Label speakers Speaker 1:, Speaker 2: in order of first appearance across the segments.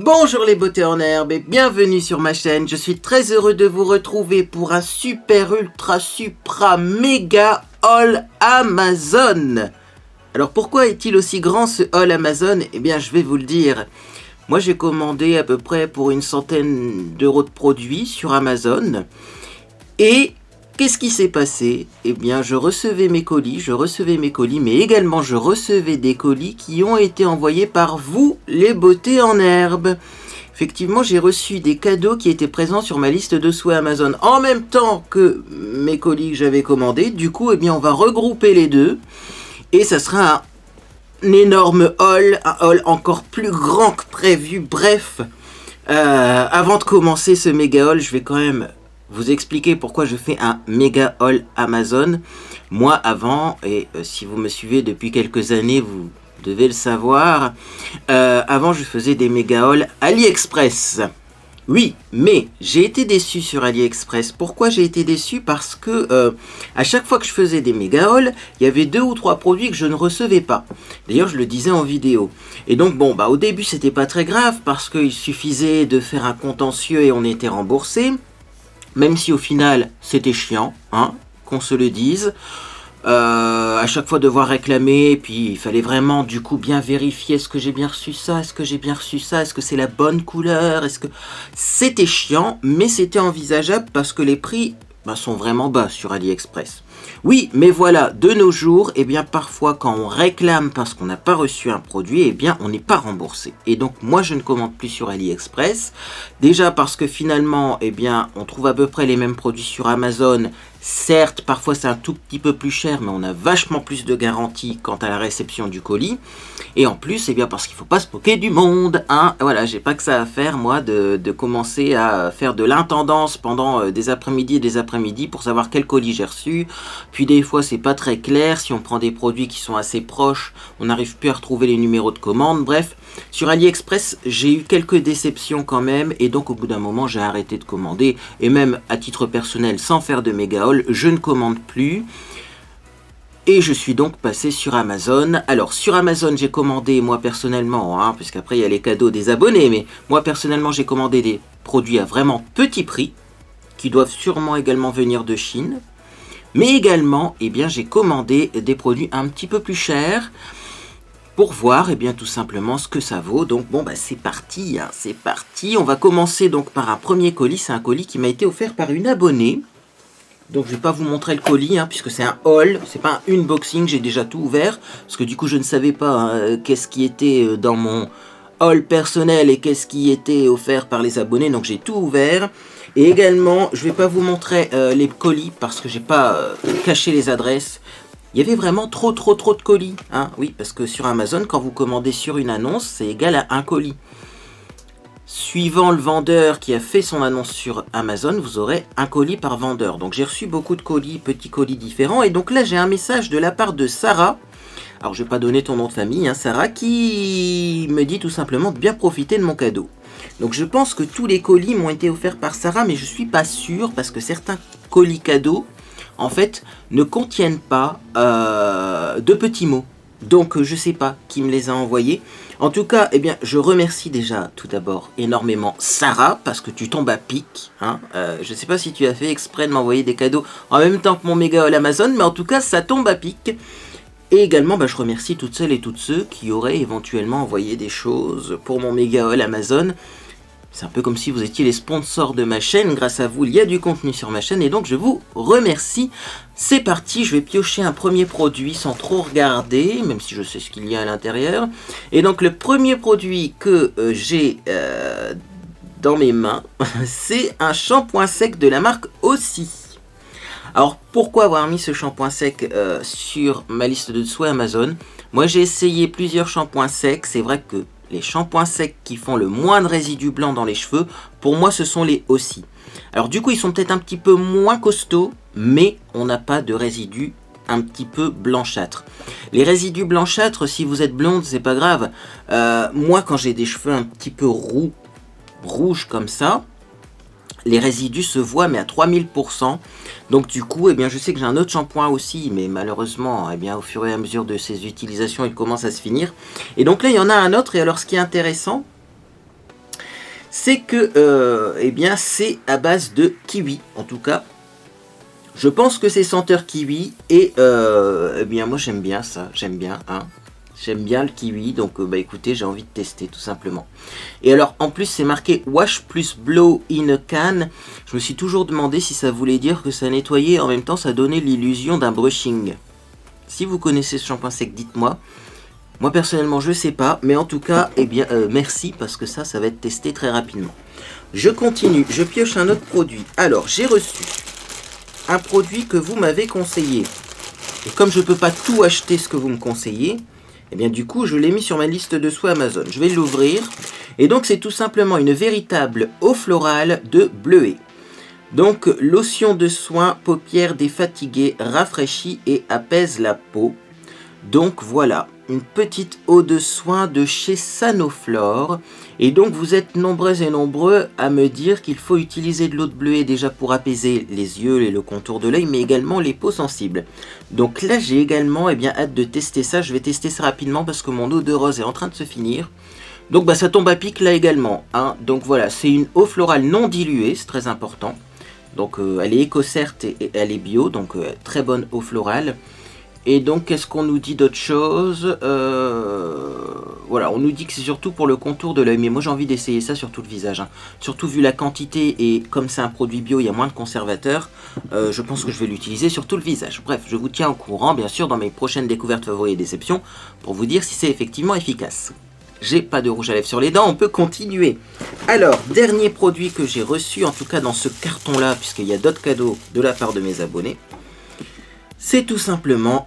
Speaker 1: Bonjour les beautés en herbe et bienvenue sur ma chaîne. Je suis très heureux de vous retrouver pour un super ultra supra méga haul Amazon. Alors pourquoi est-il aussi grand ce haul Amazon? Eh bien je vais vous le dire. Moi j'ai commandé à peu près pour une centaine d'euros de produits sur Amazon. Et qu'est-ce qui s'est passé? Eh bien je recevais mes colis, mais également je recevais des colis qui ont été envoyés par vous les beautés en herbe. Effectivement, j'ai reçu des cadeaux qui étaient présents sur ma liste de souhaits Amazon en même temps que mes colis que j'avais commandés. Du coup, eh bien, on va regrouper les deux et ça sera un énorme haul, un haul encore plus grand que prévu. Bref, avant de commencer ce méga haul, je vais quand même vous expliquer pourquoi je fais un méga haul Amazon. Moi, avant, et si vous me suivez depuis quelques années, vous devez le savoir, avant je faisais des méga hauls AliExpress. Oui, mais j'ai été déçu sur AliExpress. Pourquoi j'ai été déçu? Parce que à chaque fois que je faisais des méga hauls, il y avait 2 ou 3 produits que je ne recevais pas. D'ailleurs, je le disais en vidéo. Et donc, bon, au début, c'était pas très grave parce qu'il suffisait de faire un contentieux et on était remboursé. Même si au final, c'était chiant, hein, qu'on se le dise. À chaque fois devoir réclamer, puis il fallait vraiment du coup bien vérifier, est-ce que j'ai bien reçu ça, est-ce que j'ai bien reçu ça, est-ce que c'est la bonne couleur, est-ce que... C'était chiant, mais c'était envisageable parce que les prix sont vraiment bas sur AliExpress. Oui, mais voilà, de nos jours, eh bien parfois quand on réclame parce qu'on n'a pas reçu un produit, eh bien on n'est pas remboursé. Et donc moi je ne commande plus sur AliExpress, déjà parce que finalement, eh bien on trouve à peu près les mêmes produits sur Amazon. Certes, parfois c'est un tout petit peu plus cher, mais on a vachement plus de garantie quant à la réception du colis. Et en plus, eh bien parce qu'il ne faut pas se moquer du monde, hein. Voilà, j'ai pas que ça à faire, moi, de commencer à faire de l'intendance pendant des après-midi et des après-midi pour savoir quel colis j'ai reçu. Puis des fois, c'est pas très clair. Si on prend des produits qui sont assez proches, on n'arrive plus à retrouver les numéros de commande. Bref, sur AliExpress, j'ai eu quelques déceptions quand même. Et donc, au bout d'un moment, j'ai arrêté de commander. Et même à titre personnel, sans faire de méga haul, je ne commande plus. Et je suis donc passé sur Amazon. Alors sur Amazon j'ai commandé moi personnellement, hein, puisqu'après il y a les cadeaux des abonnés, mais moi personnellement j'ai commandé des produits à vraiment petit prix, qui doivent sûrement également venir de Chine. Mais également, eh bien, j'ai commandé des produits un petit peu plus chers, pour voir eh bien, tout simplement ce que ça vaut. Donc bon, c'est parti, hein, c'est parti. On va commencer donc par un premier colis, c'est un colis qui m'a été offert par une abonnée. Donc je ne vais pas vous montrer le colis, hein, puisque c'est un haul, c'est pas un unboxing, j'ai déjà tout ouvert, parce que du coup je ne savais pas hein, qu'est-ce qui était dans mon haul personnel et qu'est-ce qui était offert par les abonnés, donc j'ai tout ouvert. Et également, je ne vais pas vous montrer les colis, parce que j'ai pas caché les adresses. Il y avait vraiment trop de colis, hein, oui, parce que sur Amazon, quand vous commandez sur une annonce, c'est égal à un colis. Suivant le vendeur qui a fait son annonce sur Amazon, vous aurez un colis par vendeur. Donc j'ai reçu beaucoup de colis, petits colis différents. Et donc là j'ai un message de la part de Sarah. Alors je ne vais pas donner ton nom de famille, hein, Sarah, qui me dit tout simplement de bien profiter de mon cadeau. Donc je pense que tous les colis m'ont été offerts par Sarah, mais je ne suis pas sûr parce que certains colis cadeaux, en fait, ne contiennent pas de petits mots. Donc je ne sais pas qui me les a envoyés. En tout cas, eh bien, je remercie déjà tout d'abord énormément Sarah parce que tu tombes à pic. Hein. Je ne sais pas si tu as fait exprès de m'envoyer des cadeaux en même temps que mon méga haul Amazon, mais en tout cas, ça tombe à pic. Et également, je remercie toutes celles et tous ceux qui auraient éventuellement envoyé des choses pour mon méga haul Amazon. C'est un peu comme si vous étiez les sponsors de ma chaîne. Grâce à vous, il y a du contenu sur ma chaîne et donc je vous remercie. C'est parti, je vais piocher un premier produit sans trop regarder, même si je sais ce qu'il y a à l'intérieur. Et donc le premier produit que j'ai dans mes mains, c'est un shampoing sec de la marque Aussie. Alors pourquoi avoir mis ce shampoing sec sur ma liste de souhaits Amazon? Moi j'ai essayé plusieurs shampoings secs, c'est vrai que les shampoings secs qui font le moins de résidus blancs dans les cheveux, pour moi ce sont les Aussie. Alors du coup ils sont peut-être un petit peu moins costauds, mais on n'a pas de résidus un petit peu blanchâtres. Les résidus blanchâtres, si vous êtes blonde, c'est pas grave. Moi quand j'ai des cheveux un petit peu rouges comme ça, les résidus se voient mais à 3000%. Donc du coup, eh bien, je sais que j'ai un autre shampoing aussi, mais malheureusement, eh bien, au fur et à mesure de ses utilisations, il commence à se finir. Et donc là, il y en a un autre. Et alors, ce qui est intéressant, c'est que eh bien c'est à base de kiwi en tout cas. Je pense que c'est senteur kiwi et eh bien moi j'aime bien ça, j'aime bien hein. J'aime bien le kiwi, donc bah écoutez, j'ai envie de tester tout simplement. Et alors en plus c'est marqué Wash plus Blow in a Can. Je me suis toujours demandé si ça voulait dire que ça nettoyait et en même temps ça donnait l'illusion d'un brushing. Si vous connaissez ce shampoing sec, dites-moi. Moi personnellement je sais pas, mais en tout cas, eh bien merci parce que ça va être testé très rapidement. Je continue, je pioche un autre produit. Alors j'ai reçu un produit que vous m'avez conseillé. Et comme je ne peux pas tout acheter ce que vous me conseillez, et bien du coup je l'ai mis sur ma liste de souhaits Amazon. Je vais l'ouvrir. Et donc c'est tout simplement une véritable eau florale de Bleuet. Donc lotion de soin paupières défatiguées rafraîchit et apaise la peau. Donc voilà, une petite eau de soin de chez Sanoflore. Et donc vous êtes nombreuses et nombreux à me dire qu'il faut utiliser de l'eau de Bleuet déjà pour apaiser les yeux et le contour de l'œil, mais également les peaux sensibles. Donc là j'ai également hâte de tester ça. Je vais tester ça rapidement parce que mon eau de rose est en train de se finir. Donc bah ça tombe à pic là également. Hein. Donc voilà, c'est une eau florale non diluée, c'est très important. Donc elle est éco-certe et elle est bio, donc très bonne eau florale. Et donc, qu'est-ce qu'on nous dit d'autre chose? Voilà, on nous dit que c'est surtout pour le contour de l'œil. Mais moi, j'ai envie d'essayer ça sur tout le visage. Hein. Surtout vu la quantité et comme c'est un produit bio, il y a moins de conservateurs. Je pense que je vais l'utiliser sur tout le visage. Bref, je vous tiens au courant, bien sûr, dans mes prochaines découvertes favoris et déceptions, pour vous dire si c'est effectivement efficace. J'ai pas de rouge à lèvres sur les dents, on peut continuer. Alors, dernier produit que j'ai reçu, en tout cas dans ce carton-là, puisqu'il y a d'autres cadeaux de la part de mes abonnés. C'est tout simplement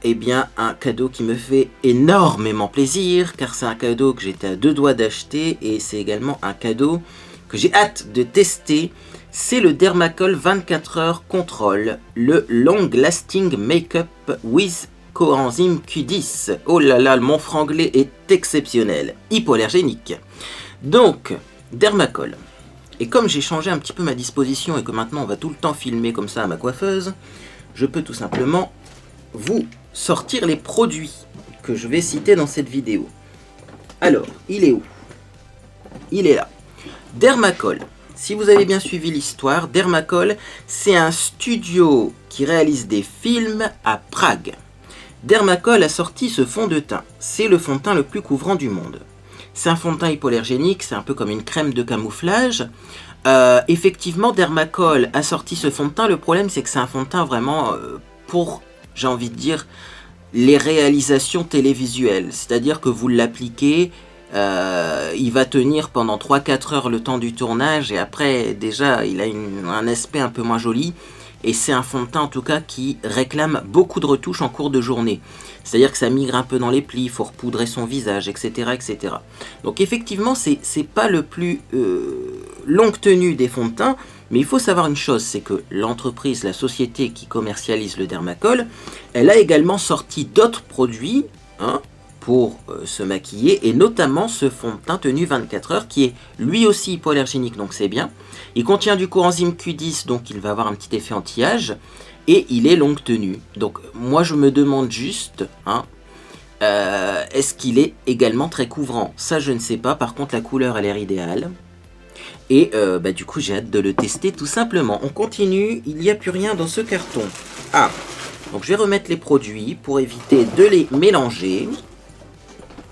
Speaker 1: un cadeau qui me fait énormément plaisir, car c'est un cadeau que j'étais à deux doigts d'acheter et c'est également un cadeau que j'ai hâte de tester. C'est le Dermacol 24 heures Control, le Long Lasting Makeup with Coenzyme Q10. Oh là là, mon franglais est exceptionnel, hypoallergénique. Donc, Dermacol. Et comme j'ai changé un petit peu ma disposition et que maintenant on va tout le temps filmer comme ça à ma coiffeuse, je peux tout simplement vous sortir les produits que je vais citer dans cette vidéo. Alors, il est où? Il est là. Dermacol. Si vous avez bien suivi l'histoire, Dermacol, c'est un studio qui réalise des films à Prague. Dermacol a sorti ce fond de teint. C'est le fond de teint le plus couvrant du monde. C'est un fond de teint hypoallergénique, c'est un peu comme une crème de camouflage. Effectivement, Dermacol a sorti ce fond de teint. Le problème, c'est que c'est un fond de teint vraiment pour, j'ai envie de dire, les réalisations télévisuelles. C'est-à-dire que vous l'appliquez, il va tenir pendant 3-4 heures le temps du tournage et après, déjà, il a un aspect un peu moins joli. Et c'est un fond de teint, en tout cas, qui réclame beaucoup de retouches en cours de journée. C'est-à-dire que ça migre un peu dans les plis, il faut repoudrer son visage, etc. etc. Donc effectivement, c'est pas le plus longue tenue des fonds de teint, mais il faut savoir une chose, c'est que l'entreprise, la société qui commercialise le Dermacol, elle a également sorti d'autres produits pour se maquiller, et notamment ce fond de teint tenu 24 heures, qui est lui aussi hypoallergénique, donc c'est bien. Il contient du coenzyme Q10, donc il va avoir un petit effet anti-âge, et il est longue tenue. Donc moi je me demande juste, est-ce qu'il est également très couvrant? Ça je ne sais pas, par contre la couleur a l'air idéale. Et du coup j'ai hâte de le tester tout simplement. On continue, il n'y a plus rien dans ce carton. Ah, donc je vais remettre les produits pour éviter de les mélanger.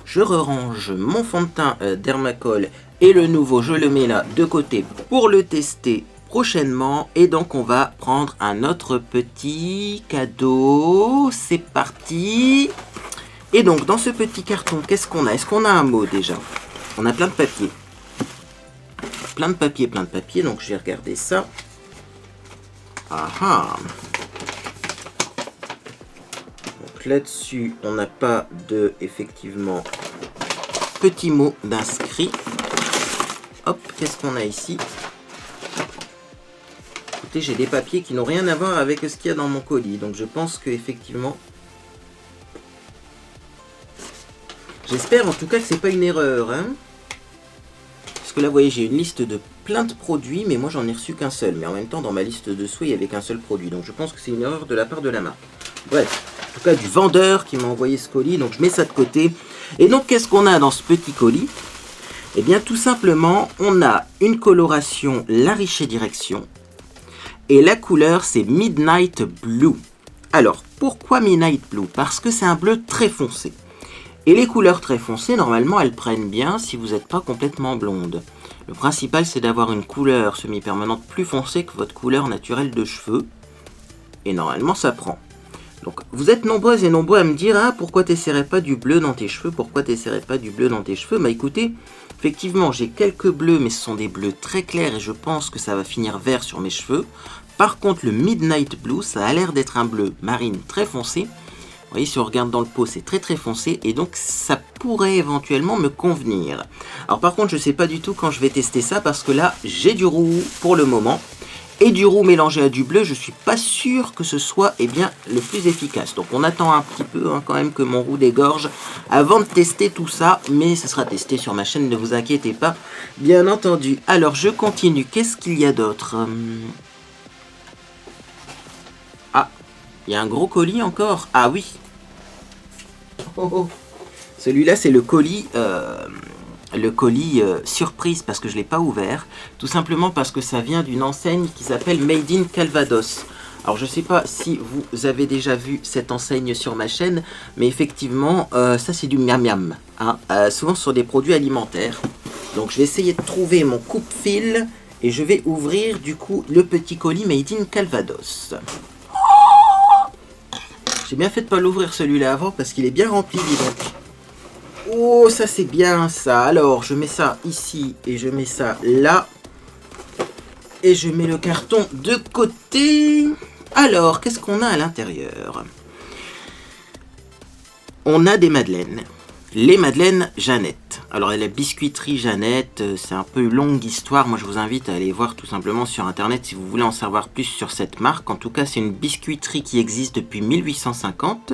Speaker 1: Je range mon fond de teint Dermacol et le nouveau je le mets là de côté pour le tester prochainement. Et donc on va prendre un autre petit cadeau. C'est parti. Et donc dans ce petit carton, qu'est-ce qu'on a? Est-ce qu'on a un mot déjà? On a plein de papier. Plein de papier, donc je vais regarder ça. Ah ah. Donc là-dessus, on n'a pas de, effectivement, petit mot d'inscrit. Hop, qu'est-ce qu'on a ici? Écoutez, j'ai des papiers qui n'ont rien à voir avec ce qu'il y a dans mon colis, donc je pense que effectivement, j'espère en tout cas que c'est pas une erreur, Parce que là, vous voyez, j'ai une liste de plein de produits, mais moi, j'en ai reçu qu'un seul. Mais en même temps, dans ma liste de souhaits, il n'y avait qu'un seul produit. Donc, je pense que c'est une erreur de la part de la marque. Bref, en tout cas, du vendeur qui m'a envoyé ce colis. Donc, je mets ça de côté. Et donc, qu'est-ce qu'on a dans ce petit colis? Eh bien tout simplement, on a une coloration La Richée Direction et la couleur c'est Midnight Blue. Alors pourquoi Midnight Blue? Parce que c'est un bleu très foncé. Et les couleurs très foncées, normalement, elles prennent bien si vous n'êtes pas complètement blonde. Le principal, c'est d'avoir une couleur semi-permanente plus foncée que votre couleur naturelle de cheveux. Et normalement, ça prend. Donc, vous êtes nombreuses et nombreux à me dire « Ah, pourquoi t'essaierais pas du bleu dans tes cheveux? Pourquoi t'essaierais pas du bleu dans tes cheveux ?» Bah écoutez, effectivement, j'ai quelques bleus, mais ce sont des bleus très clairs et je pense que ça va finir vert sur mes cheveux. Par contre, le Midnight Blue, ça a l'air d'être un bleu marine très foncé. Vous voyez, si on regarde dans le pot, c'est très très foncé et donc ça pourrait éventuellement me convenir. Alors par contre, je ne sais pas du tout quand je vais tester ça parce que là, j'ai du roux pour le moment. Et du roux mélangé à du bleu, je suis pas sûr que ce soit bien, le plus efficace. Donc on attend un petit peu quand même que mon roux dégorge avant de tester tout ça. Mais ce sera testé sur ma chaîne, ne vous inquiétez pas, bien entendu. Alors je continue, qu'est-ce qu'il y a d'autre? Ah, il y a un gros colis encore. Ah oui. Oh, oh. Celui-là c'est le colis surprise parce que je ne l'ai pas ouvert, tout simplement parce que ça vient d'une enseigne qui s'appelle Made in Calvados. Alors je ne sais pas si vous avez déjà vu cette enseigne sur ma chaîne, mais effectivement ça c'est du miam miam, hein, souvent sur des produits alimentaires. Donc je vais essayer de trouver mon coupe-fil et je vais ouvrir du coup le petit colis Made in Calvados. J'ai bien fait de ne pas l'ouvrir celui-là avant parce qu'il est bien rempli, dis donc. Oh, ça c'est bien ça. Alors, je mets ça ici et je mets ça là. Et je mets le carton de côté. Alors, qu'est-ce qu'on a à l'intérieur? On a des madeleines. Les madeleines Jeannette. Alors, la biscuiterie Jeannette, c'est un peu une longue histoire. Moi, je vous invite à aller voir tout simplement sur Internet si vous voulez en savoir plus sur cette marque. En tout cas, c'est une biscuiterie qui existe depuis 1850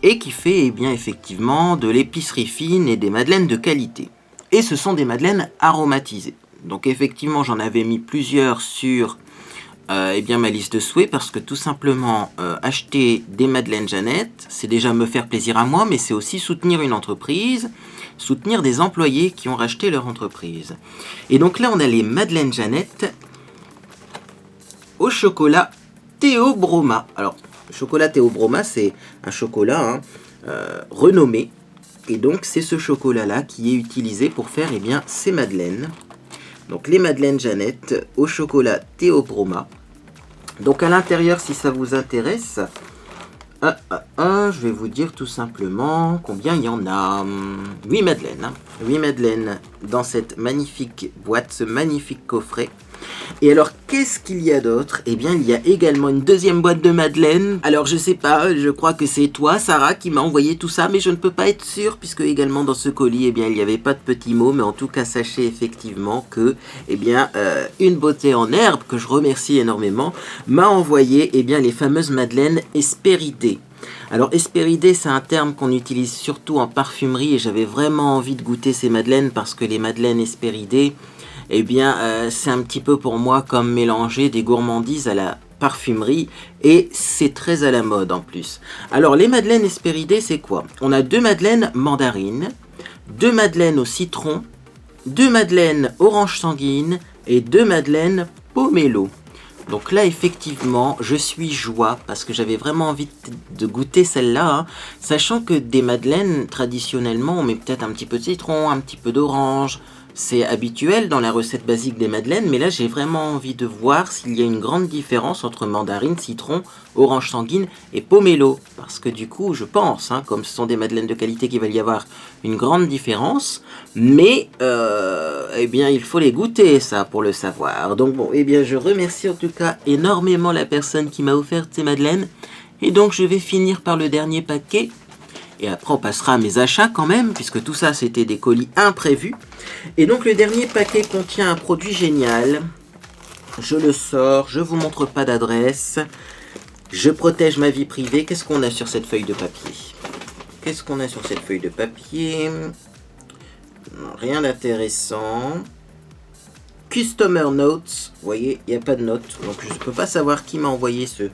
Speaker 1: et qui fait bien effectivement de l'épicerie fine et des madeleines de qualité. Et ce sont des madeleines aromatisées. Donc, effectivement, j'en avais mis plusieurs sur ma liste de souhaits parce que tout simplement acheter des madeleines Jeannette, c'est déjà me faire plaisir à moi, mais c'est aussi soutenir une entreprise, soutenir des employés qui ont racheté leur entreprise. Et donc là on a les madeleines Jeannette au chocolat Théobroma. Alors le chocolat Théobroma c'est un chocolat renommé et donc c'est ce chocolat là qui est utilisé pour faire ces madeleines. Donc les madeleines Jeannette au chocolat Théobroma. Donc à l'intérieur, si ça vous intéresse, je vais vous dire tout simplement combien il y en a. 8 madeleines. 8 madeleines dans cette magnifique boîte, ce magnifique coffret. Et alors, qu'est-ce qu'il y a d'autre? Eh bien, il y a également une deuxième boîte de madeleine. Alors, je sais pas, je crois que c'est toi, Sarah, qui m'a envoyé tout ça, mais je ne peux pas être sûre, puisque également dans ce colis, il n'y avait pas de petits mots, mais en tout cas, sachez effectivement que, une beauté en herbe, que je remercie énormément, m'a envoyé, les fameuses madeleines Hespéridées. Alors Hespéridées, c'est un terme qu'on utilise surtout en parfumerie, et j'avais vraiment envie de goûter ces madeleines, parce que les madeleines Hespéridées, c'est un petit peu pour moi comme mélanger des gourmandises à la parfumerie et c'est très à la mode en plus. Alors les madeleines Hespéridées, c'est quoi? On a 2 madeleines mandarines, 2 madeleines au citron, 2 madeleines orange sanguine et 2 madeleines pomelo. Donc là effectivement je suis joie parce que j'avais vraiment envie de goûter celle-là, sachant que des madeleines traditionnellement on met peut-être un petit peu de citron, un petit peu d'orange. C'est habituel dans la recette basique des madeleines, mais là j'ai vraiment envie de voir s'il y a une grande différence entre mandarine, citron, orange sanguine et pomelo. Parce que du coup, je pense, comme ce sont des madeleines de qualité, qu'il va y avoir une grande différence. Mais, il faut les goûter, ça, pour le savoir. Donc bon, je remercie en tout cas énormément la personne qui m'a offert ces madeleines. Et donc je vais finir par le dernier paquet. Et après on passera à mes achats quand même, puisque tout ça c'était des colis imprévus. Et donc le dernier paquet contient un produit génial. Je le sors, je vous montre pas d'adresse. Je protège ma vie privée. Qu'est-ce qu'on a sur cette feuille de papier? Qu'est-ce qu'on a sur cette feuille de papier? Rien d'intéressant. Customer Notes. Vous voyez, il n'y a pas de notes. Donc je ne peux pas savoir qui m'a envoyé ce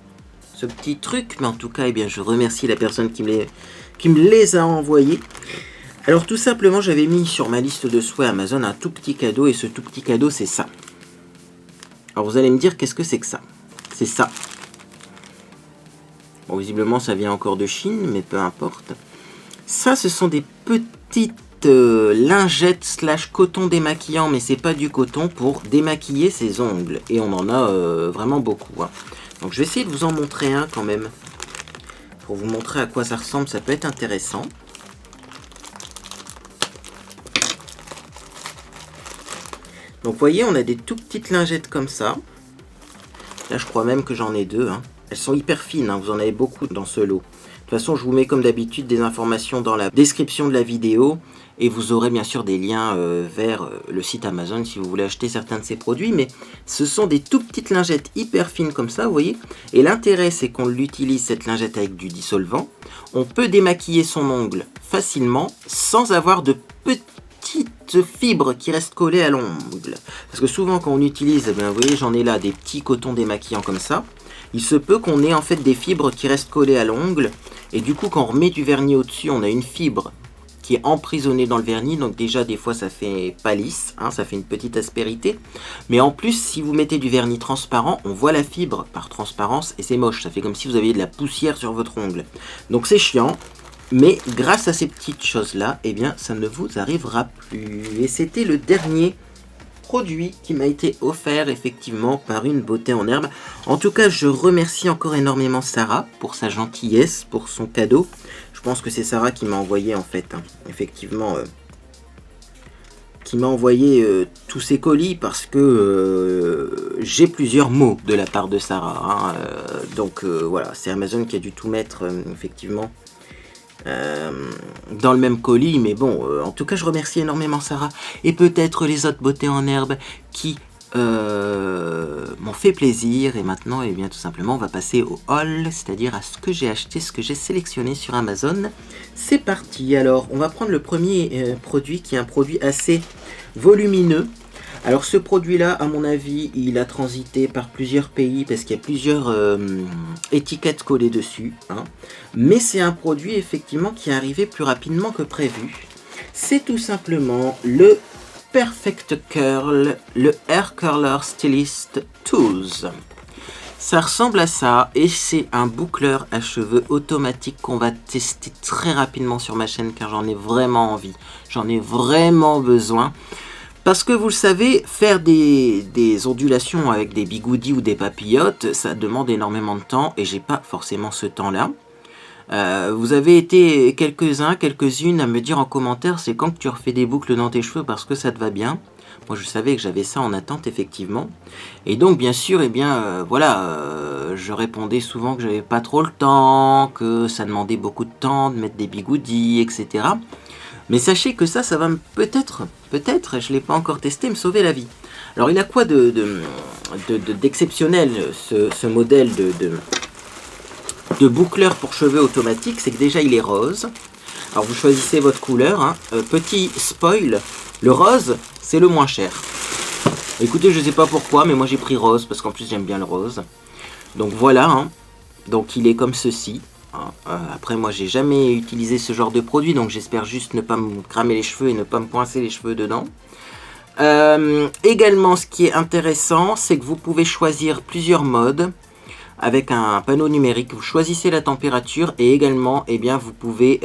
Speaker 1: petit truc. Mais en tout cas, je remercie la personne qui me les a envoyés. Alors tout simplement, j'avais mis sur ma liste de souhaits Amazon un tout petit cadeau, et ce tout petit cadeau, c'est ça. Alors vous allez me dire, qu'est-ce que c'est que ça? C'est ça. Bon, visiblement, ça vient encore de Chine, mais peu importe. Ça, ce sont des petites lingettes / coton démaquillant, mais c'est pas du coton, pour démaquiller ses ongles. Et on en a vraiment beaucoup. Hein. Donc je vais essayer de vous en montrer un quand même. Pour vous montrer à quoi ça ressemble, ça peut être intéressant. Donc vous voyez, on a des tout petites lingettes comme ça. Là, je crois même que j'en ai deux. Hein. Elles sont hyper fines, hein. Vous en avez beaucoup dans ce lot. De toute façon, je vous mets comme d'habitude des informations dans la description de la vidéo. Et vous aurez bien sûr des liens vers le site Amazon si vous voulez acheter certains de ces produits. Mais ce sont des tout petites lingettes hyper fines comme ça, vous voyez. Et l'intérêt, c'est qu'on l'utilise, cette lingette, avec du dissolvant. On peut démaquiller son ongle facilement sans avoir de petites fibres qui restent collées à l'ongle. Parce que souvent, quand on utilise, eh bien, vous voyez, j'en ai là des petits cotons démaquillants comme ça. Il se peut qu'on ait en fait des fibres qui restent collées à l'ongle. Et du coup, quand on remet du vernis au-dessus, on a une fibre qui est emprisonnée dans le vernis. Donc déjà, des fois, ça fait pas lisse, hein, ça fait une petite aspérité. Mais en plus, si vous mettez du vernis transparent, on voit la fibre par transparence et c'est moche. Ça fait comme si vous aviez de la poussière sur votre ongle. Donc c'est chiant. Mais grâce à ces petites choses-là, eh bien, ça ne vous arrivera plus. Et c'était le dernier produit qui m'a été offert effectivement par une beauté en herbe. En tout cas, je remercie encore énormément Sarah pour sa gentillesse, pour son cadeau. Je pense que c'est Sarah qui m'a envoyé en fait, hein, effectivement, qui m'a envoyé tous ces colis parce que j'ai plusieurs mots de la part de Sarah. Hein, donc voilà, c'est Amazon qui a dû tout mettre effectivement dans le même colis, mais bon, en tout cas je remercie énormément Sarah et peut-être les autres beautés en herbe qui m'ont fait plaisir. Et maintenant, eh bien, tout simplement, on va passer au haul, c'est-à-dire à ce que j'ai acheté, ce que j'ai sélectionné sur Amazon. C'est parti. Alors, on va prendre le premier produit, qui est un produit assez volumineux. Alors ce produit-là, à mon avis, il a transité par plusieurs pays parce qu'il y a plusieurs étiquettes collées dessus. Hein. Mais c'est un produit effectivement qui est arrivé plus rapidement que prévu. C'est tout simplement le Perfect Curl, le Hair Curler Stylist Tools. Ça ressemble à ça et c'est un boucleur à cheveux automatique qu'on va tester très rapidement sur ma chaîne car j'en ai vraiment envie. J'en ai vraiment besoin. Parce que vous le savez, faire des ondulations avec des bigoudis ou des papillotes, ça demande énormément de temps et j'ai pas forcément ce temps-là. Vous avez été quelques-unes à me dire en commentaire, c'est quand que tu refais des boucles dans tes cheveux parce que ça te va bien. Moi je savais que j'avais ça en attente effectivement. Et donc bien sûr, eh bien je répondais souvent que j'avais pas trop le temps, que ça demandait beaucoup de temps de mettre des bigoudis, etc. Mais sachez que ça va peut-être, je ne l'ai pas encore testé, me sauver la vie. Alors il a quoi d'exceptionnel ce modèle de boucleur pour cheveux automatique? C'est que déjà il est rose. Alors vous choisissez votre couleur. Hein. Petit spoil, le rose c'est le moins cher. Écoutez, je ne sais pas pourquoi, mais moi j'ai pris rose parce qu'en plus j'aime bien le rose. Donc voilà, hein. Donc il est comme ceci. Après moi j'ai jamais utilisé ce genre de produit, donc j'espère juste ne pas me cramer les cheveux et ne pas me coincer les cheveux dedans. Également, ce qui est intéressant, c'est que vous pouvez choisir plusieurs modes avec un panneau numérique. Vous choisissez la température et également, eh bien, vous pouvez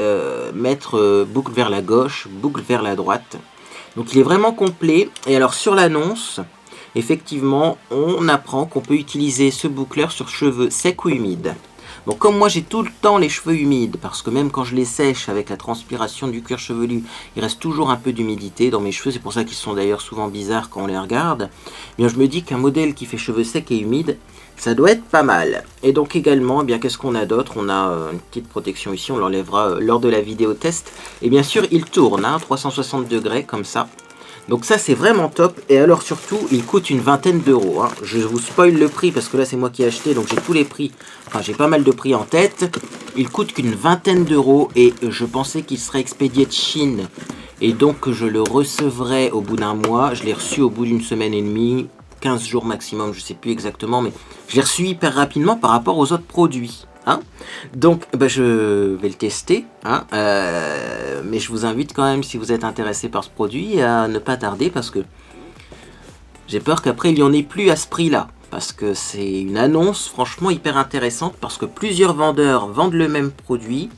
Speaker 1: mettre boucle vers la gauche, boucle vers la droite. Donc il est vraiment complet. Et alors sur l'annonce, effectivement, on apprend qu'on peut utiliser ce boucleur sur cheveux secs ou humides. Donc comme moi j'ai tout le temps les cheveux humides, parce que même quand je les sèche avec la transpiration du cuir chevelu, il reste toujours un peu d'humidité dans mes cheveux, c'est pour ça qu'ils sont d'ailleurs souvent bizarres quand on les regarde. Eh bien je me dis qu'un modèle qui fait cheveux secs et humides, ça doit être pas mal. Et donc également, eh bien qu'est-ce qu'on a d'autre? On a une petite protection ici, on l'enlèvera lors de la vidéo test. Et bien sûr il tourne, hein, 360 degrés comme ça. Donc ça c'est vraiment top. Et alors surtout il coûte une vingtaine d'euros. Hein. Je vous spoil le prix parce que là c'est moi qui ai acheté. Donc j'ai tous les prix. Enfin j'ai pas mal de prix en tête. Il coûte qu'une vingtaine d'euros. Et je pensais qu'il serait expédié de Chine. Et donc que je le recevrais au bout d'un mois. Je l'ai reçu au bout d'une semaine et demie. 15 jours maximum, je sais plus exactement. Mais je l'ai reçu hyper rapidement par rapport aux autres produits. Hein, donc je vais le tester, hein, mais je vous invite quand même, si vous êtes intéressé par ce produit, à ne pas tarder parce que j'ai peur qu'après il n'y en ait plus à ce prix-là. Parce que c'est une annonce franchement hyper intéressante parce que plusieurs vendeurs vendent le même produit,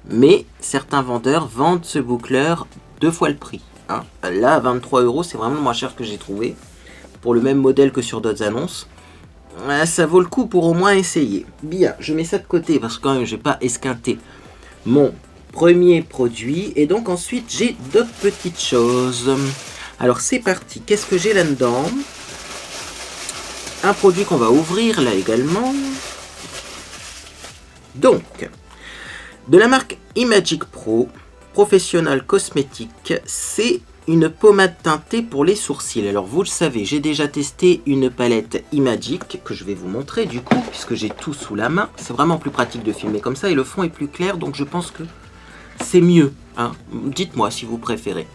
Speaker 1: mais certains vendeurs vendent ce boucleur 2 fois le prix. Hein. Là, à 23 €, c'est vraiment le moins cher que j'ai trouvé pour le même modèle que sur d'autres annonces. Ça vaut le coup pour au moins essayer. Bien, je mets ça de côté parce que quand même, je n'ai pas esquinté mon premier produit. Et donc ensuite, j'ai d'autres petites choses. Alors c'est parti. Qu'est-ce que j'ai là-dedans? Un produit qu'on va ouvrir là également. Donc, de la marque Imagic Pro, Professional Cosmétique, c'est une pommade teintée pour les sourcils. Alors vous le savez, j'ai déjà testé une palette Imagic que je vais vous montrer du coup, puisque j'ai tout sous la main. C'est vraiment plus pratique de filmer comme ça et le fond est plus clair, donc je pense que c'est mieux. Hein. Dites-moi si vous préférez.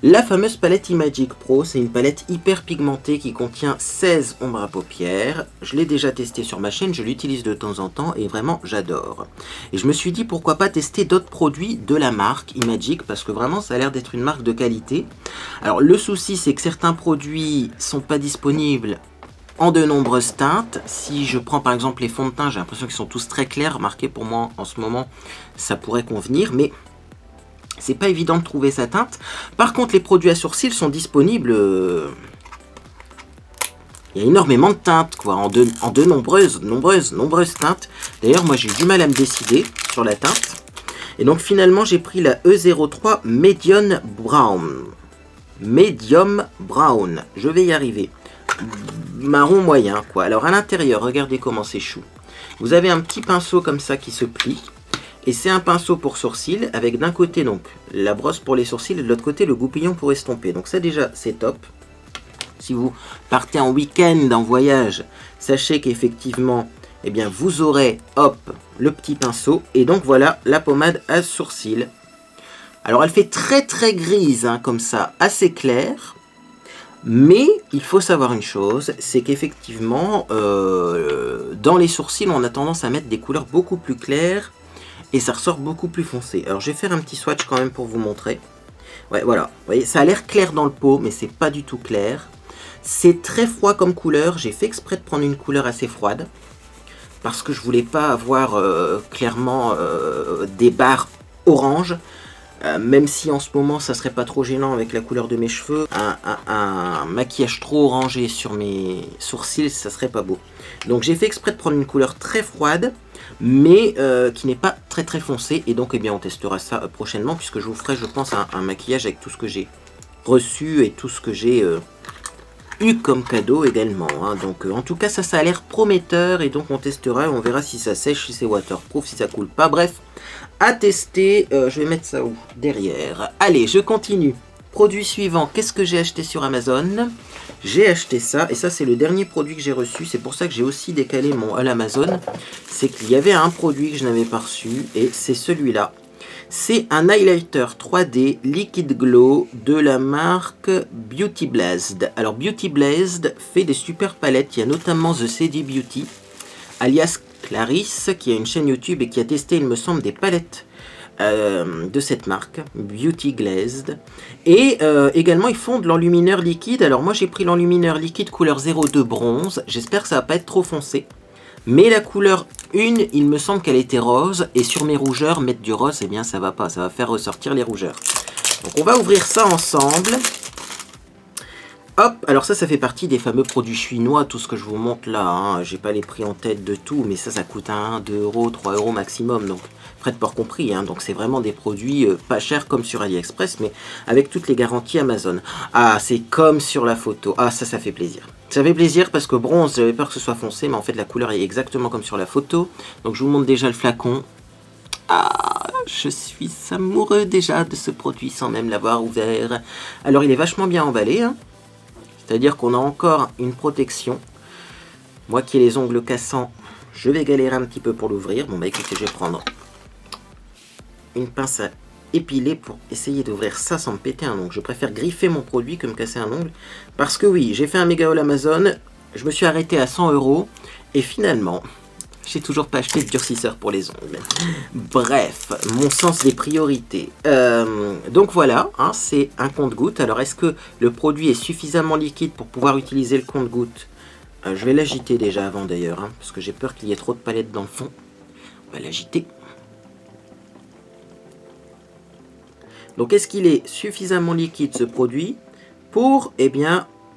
Speaker 1: La fameuse palette Imagic Pro, c'est une palette hyper pigmentée qui contient 16 ombres à paupières. Je l'ai déjà testé sur ma chaîne, je l'utilise de temps en temps et vraiment j'adore. Et je me suis dit pourquoi pas tester d'autres produits de la marque Imagic parce que vraiment ça a l'air d'être une marque de qualité. Alors le souci c'est que certains produits sont pas disponibles en de nombreuses teintes. Si je prends par exemple les fonds de teint, j'ai l'impression qu'ils sont tous très clairs. Remarquez, pour moi en ce moment ça pourrait convenir, mais c'est pas évident de trouver sa teinte. Par contre, les produits à sourcils sont disponibles. Il y a énormément de teintes, quoi, en de nombreuses teintes. D'ailleurs, moi, j'ai eu du mal à me décider sur la teinte. Et donc, finalement, j'ai pris la E03 Medium Brown. Medium Brown. Je vais y arriver. Marron moyen, quoi. Alors, à l'intérieur, regardez comment c'est chou. Vous avez un petit pinceau comme ça qui se plie. Et c'est un pinceau pour sourcils avec d'un côté donc la brosse pour les sourcils et de l'autre côté le goupillon pour estomper. Donc ça déjà c'est top. Si vous partez en week-end, en voyage, sachez qu'effectivement eh bien, vous aurez hop le petit pinceau. Et donc voilà la pommade à sourcils. Alors elle fait très très grise hein, comme ça, assez claire. Mais il faut savoir une chose, c'est qu'effectivement dans les sourcils on a tendance à mettre des couleurs beaucoup plus claires. Et ça ressort beaucoup plus foncé. Alors je vais faire un petit swatch quand même pour vous montrer. Ouais voilà, vous voyez, ça a l'air clair dans le pot, mais c'est pas du tout clair. C'est très froid comme couleur, j'ai fait exprès de prendre une couleur assez froide. Parce que je voulais pas avoir clairement des barres orange. Même si en ce moment ça serait pas trop gênant avec la couleur de mes cheveux. Un maquillage trop orangé sur mes sourcils, ça serait pas beau. Donc j'ai fait exprès de prendre une couleur très froide. Mais qui n'est pas très très foncé. Et donc eh bien on testera ça prochainement. Puisque je vous ferai je pense un maquillage avec tout ce que j'ai reçu. Et tout ce que j'ai eu comme cadeau également. Hein. Donc en tout cas ça a l'air prometteur. Et donc on testera et on verra si ça sèche, si c'est waterproof, si ça coule pas. Bref, à tester. Je vais mettre ça où? Derrière. Allez, je continue. Produit suivant, qu'est-ce que j'ai acheté sur Amazon? J'ai acheté ça, et ça c'est le dernier produit que j'ai reçu, c'est pour ça que j'ai aussi décalé mon haul Amazon. C'est qu'il y avait un produit que je n'avais pas reçu, et c'est celui-là. C'est un highlighter 3D Liquid Glow de la marque Beauty Blazed. Alors Beauty Blazed fait des super palettes, il y a notamment The Cedi Beauty, alias Clarisse, qui a une chaîne YouTube et qui a testé, il me semble, des palettes de cette marque, Beauty Glazed. Et également, ils font de l'enlumineur liquide. Alors moi, j'ai pris l'enlumineur liquide couleur 02 bronze. J'espère que ça va pas être trop foncé. Mais la couleur 1, il me semble qu'elle était rose. Et sur mes rougeurs, mettre du rose, eh bien, ça va pas. Ça va faire ressortir les rougeurs. Donc, on va ouvrir ça ensemble. Hop, alors ça fait partie des fameux produits chinois, tout ce que je vous montre là, hein. J'ai pas les prix en tête de tout, mais ça coûte 1, 2 €, 3 € maximum, donc frais de port compris, hein. Donc c'est vraiment des produits pas chers comme sur AliExpress, mais avec toutes les garanties Amazon. Ah, c'est comme sur la photo, ah ça fait plaisir. Ça fait plaisir parce que bronze, j'avais peur que ce soit foncé, mais en fait la couleur est exactement comme sur la photo. Donc je vous montre déjà le flacon. Ah, je suis amoureux déjà de ce produit sans même l'avoir ouvert. Alors il est vachement bien emballé, hein. C'est-à-dire qu'on a encore une protection. Moi qui ai les ongles cassants, je vais galérer un petit peu pour l'ouvrir. Bon bah écoutez, je vais prendre une pince à épiler pour essayer d'ouvrir ça sans me péter un ongle. Je préfère griffer mon produit que me casser un ongle. Parce que oui, j'ai fait un méga haul Amazon, je me suis arrêté à 100 € et finalement, J'ai toujours pas acheté de durcisseur pour les ongles. Bref, mon sens des priorités. Donc voilà, hein, c'est un compte-gouttes. Alors est-ce que le produit est suffisamment liquide pour pouvoir utiliser le compte-gouttes? Je vais l'agiter déjà avant d'ailleurs, hein, parce que j'ai peur qu'il y ait trop de palettes dans le fond. On va l'agiter. Donc est-ce qu'il est suffisamment liquide ce produit pour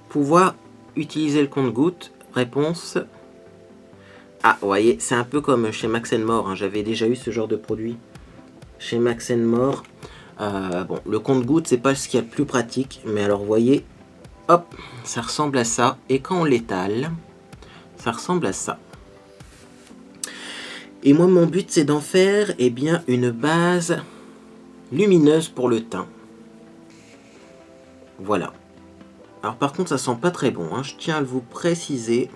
Speaker 1: pouvoir utiliser le compte-gouttes? Réponse... Ah, vous voyez, c'est un peu comme chez Max & More, hein, j'avais déjà eu ce genre de produit chez Max & More. Bon, le compte-gouttes, c'est pas ce qu'il y a de plus pratique, mais alors vous voyez, hop, ça ressemble à ça. Et quand on l'étale, ça ressemble à ça. Et moi, mon but, c'est d'en faire une base lumineuse pour le teint. Voilà. Alors par contre, ça sent pas très bon, hein, je tiens à vous préciser.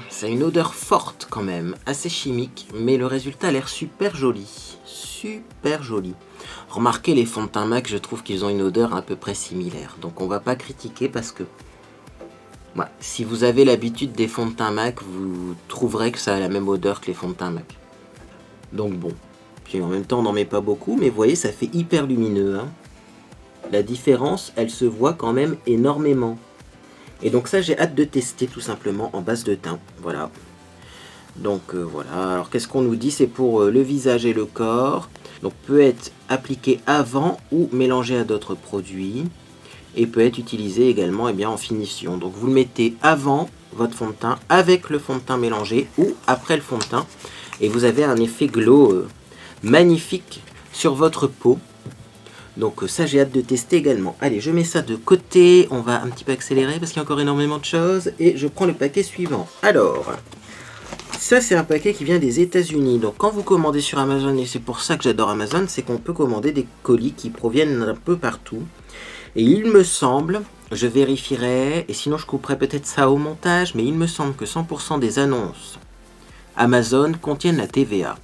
Speaker 1: Ça a une odeur forte quand même, assez chimique, mais le résultat a l'air super joli. Super joli. Remarquez les fonds de teint MAC, je trouve qu'ils ont une odeur à peu près similaire. Donc on va pas critiquer parce que... Ouais, si vous avez l'habitude des fonds de teint MAC, vous trouverez que ça a la même odeur que les fonds de teint MAC. Donc bon. Puis en même temps on n'en met pas beaucoup, mais vous voyez ça fait hyper lumineux. Hein. La différence, elle se voit quand même énormément. Et donc ça j'ai hâte de tester tout simplement en base de teint, voilà. Donc voilà, alors qu'est-ce qu'on nous dit? C'est pour le visage et le corps. Donc peut être appliqué avant ou mélangé à d'autres produits. Et peut être utilisé également en finition. Donc vous le mettez avant votre fond de teint avec le fond de teint mélangé ou après le fond de teint. Et vous avez un effet glow magnifique sur votre peau. Donc ça j'ai hâte de tester également. Allez, je mets ça de côté, on va un petit peu accélérer parce qu'il y a encore énormément de choses. Et je prends le paquet suivant. Alors, ça c'est un paquet qui vient des États-Unis. Donc quand vous commandez sur Amazon, et c'est pour ça que j'adore Amazon, c'est qu'on peut commander des colis qui proviennent d'un peu partout. Et il me semble, je vérifierai, et sinon je couperai peut-être ça au montage, mais il me semble que 100% des annonces Amazon contiennent la TVA.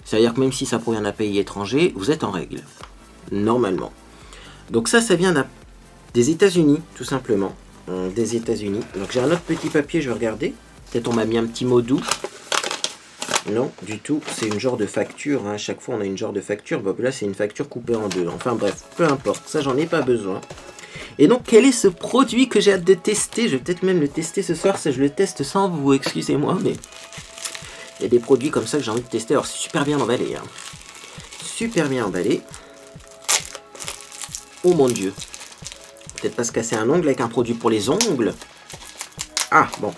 Speaker 1: C'est-à-dire que même si ça provient d'un pays étranger, vous êtes en règle. Normalement. Donc ça vient des États-Unis, tout simplement. Des États-Unis. Donc j'ai un autre petit papier, je vais regarder. Peut-être on m'a mis un petit mot doux. Non, du tout. C'est une genre de facture. Hein. À chaque fois, on a une genre de facture. Bah, là, c'est une facture coupée en deux. Enfin bref, peu importe. Ça, j'en ai pas besoin. Et donc, quel est ce produit que j'ai hâte de tester? Je vais peut-être même le tester ce soir. Ça, je le teste sans vous. Excusez-moi, mais il y a des produits comme ça que j'ai envie de tester. Alors, c'est super bien emballé. Hein. Super bien emballé. Oh mon Dieu. Peut-être pas se casser un ongle avec un produit pour les ongles. Ah, bon.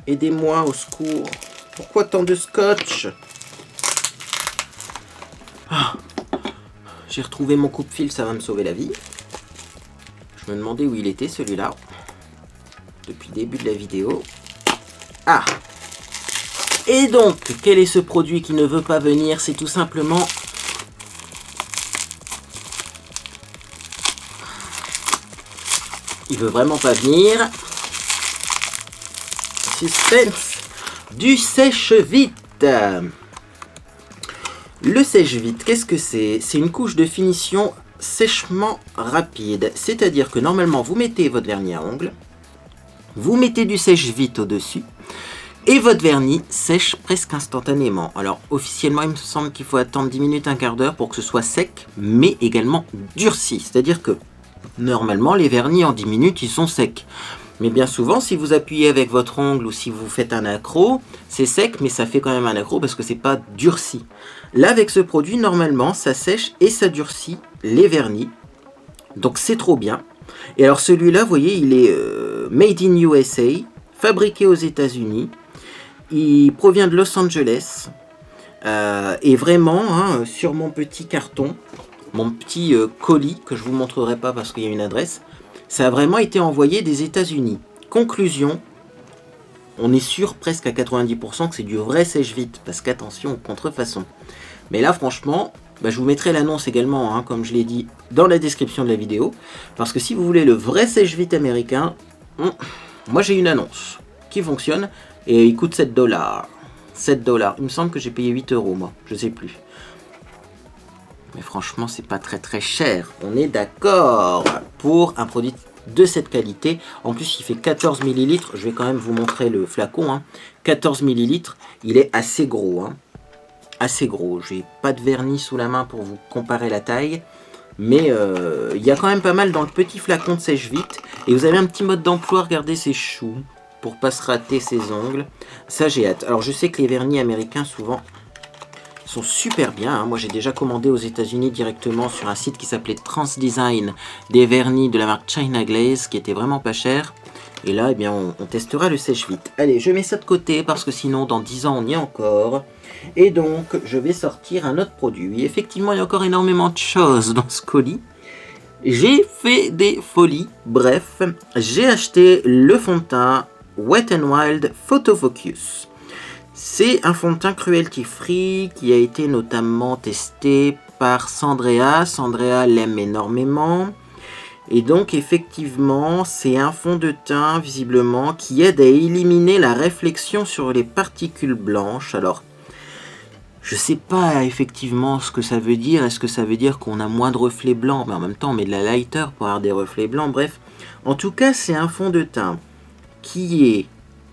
Speaker 1: Aidez-moi, au secours. Pourquoi tant de scotch? Ah. J'ai retrouvé mon coupe-fil, ça va me sauver la vie. Je me demandais où il était, celui-là. Depuis le début de la vidéo. Ah. Et donc, quel est ce produit qui ne veut pas venir? C'est tout simplement... Il veut vraiment pas venir. Suspense. Du sèche-vite. Le sèche-vite, qu'est-ce que c'est? C'est une couche de finition sèchement rapide. C'est-à-dire que normalement, vous mettez votre vernis à ongles, vous mettez du sèche-vite au-dessus, et votre vernis sèche presque instantanément. Alors, officiellement, il me semble qu'il faut attendre 10 minutes, un quart d'heure pour que ce soit sec, mais également durci. C'est-à-dire que normalement, les vernis en 10 minutes, ils sont secs. Mais bien souvent, si vous appuyez avec votre ongle ou si vous faites un accro, c'est sec, mais ça fait quand même un accro parce que c'est pas durci. Là, avec ce produit, normalement, ça sèche et ça durcit les vernis. Donc, c'est trop bien. Et alors, celui-là, vous voyez, il est made in USA, fabriqué aux États-Unis. Il provient de Los Angeles. Et vraiment, hein, sur mon petit carton, mon petit colis, que je vous montrerai pas parce qu'il y a une adresse, ça a vraiment été envoyé des États-Unis. Conclusion, on est sûr presque à 90% que c'est du vrai sèche-vite, parce qu'attention aux contrefaçons. Mais là, franchement, bah, je vous mettrai l'annonce également, hein, comme je l'ai dit, dans la description de la vidéo, parce que si vous voulez le vrai sèche-vite américain, moi j'ai une annonce qui fonctionne, et il coûte 7 $. 7 $. Il me semble que j'ai payé 8 €, moi, je sais plus. Mais franchement, c'est pas très très cher. On est d'accord pour un produit de cette qualité. En plus, il fait 14 ml. Je vais quand même vous montrer le flacon. Hein. 14 ml, il est assez gros. Hein. Assez gros. J'ai pas de vernis sous la main pour vous comparer la taille. Mais il y a quand même pas mal dans le petit flacon de sèche-vite. Et vous avez un petit mode d'emploi, regardez ces choux, pour pas se rater ses ongles. Ça, j'ai hâte. Alors, je sais que les vernis américains, souvent, sont super bien. Hein. Moi, j'ai déjà commandé aux États-Unis directement sur un site qui s'appelait Transdesign, des vernis de la marque China Glaze, qui étaient vraiment pas chers. Et là, eh bien, on testera le sèche-vite. Allez, je mets ça de côté, parce que sinon, dans 10 ans, on y est encore. Et donc, je vais sortir un autre produit. Effectivement, il y a encore énormément de choses dans ce colis. J'ai fait des folies. Bref, j'ai acheté le fond de teint Wet n Wild Photo Focus. C'est un fond de teint cruelty free qui a été notamment testé par Sandrea. Sandrea l'aime énormément. Et donc effectivement, c'est un fond de teint visiblement qui aide à éliminer la réflexion sur les particules blanches. Alors, je sais pas effectivement ce que ça veut dire. Est-ce que ça veut dire qu'on a moins de reflets blancs? Mais en même temps, on met de la lighter pour avoir des reflets blancs. Bref, en tout cas, c'est un fond de teint qui est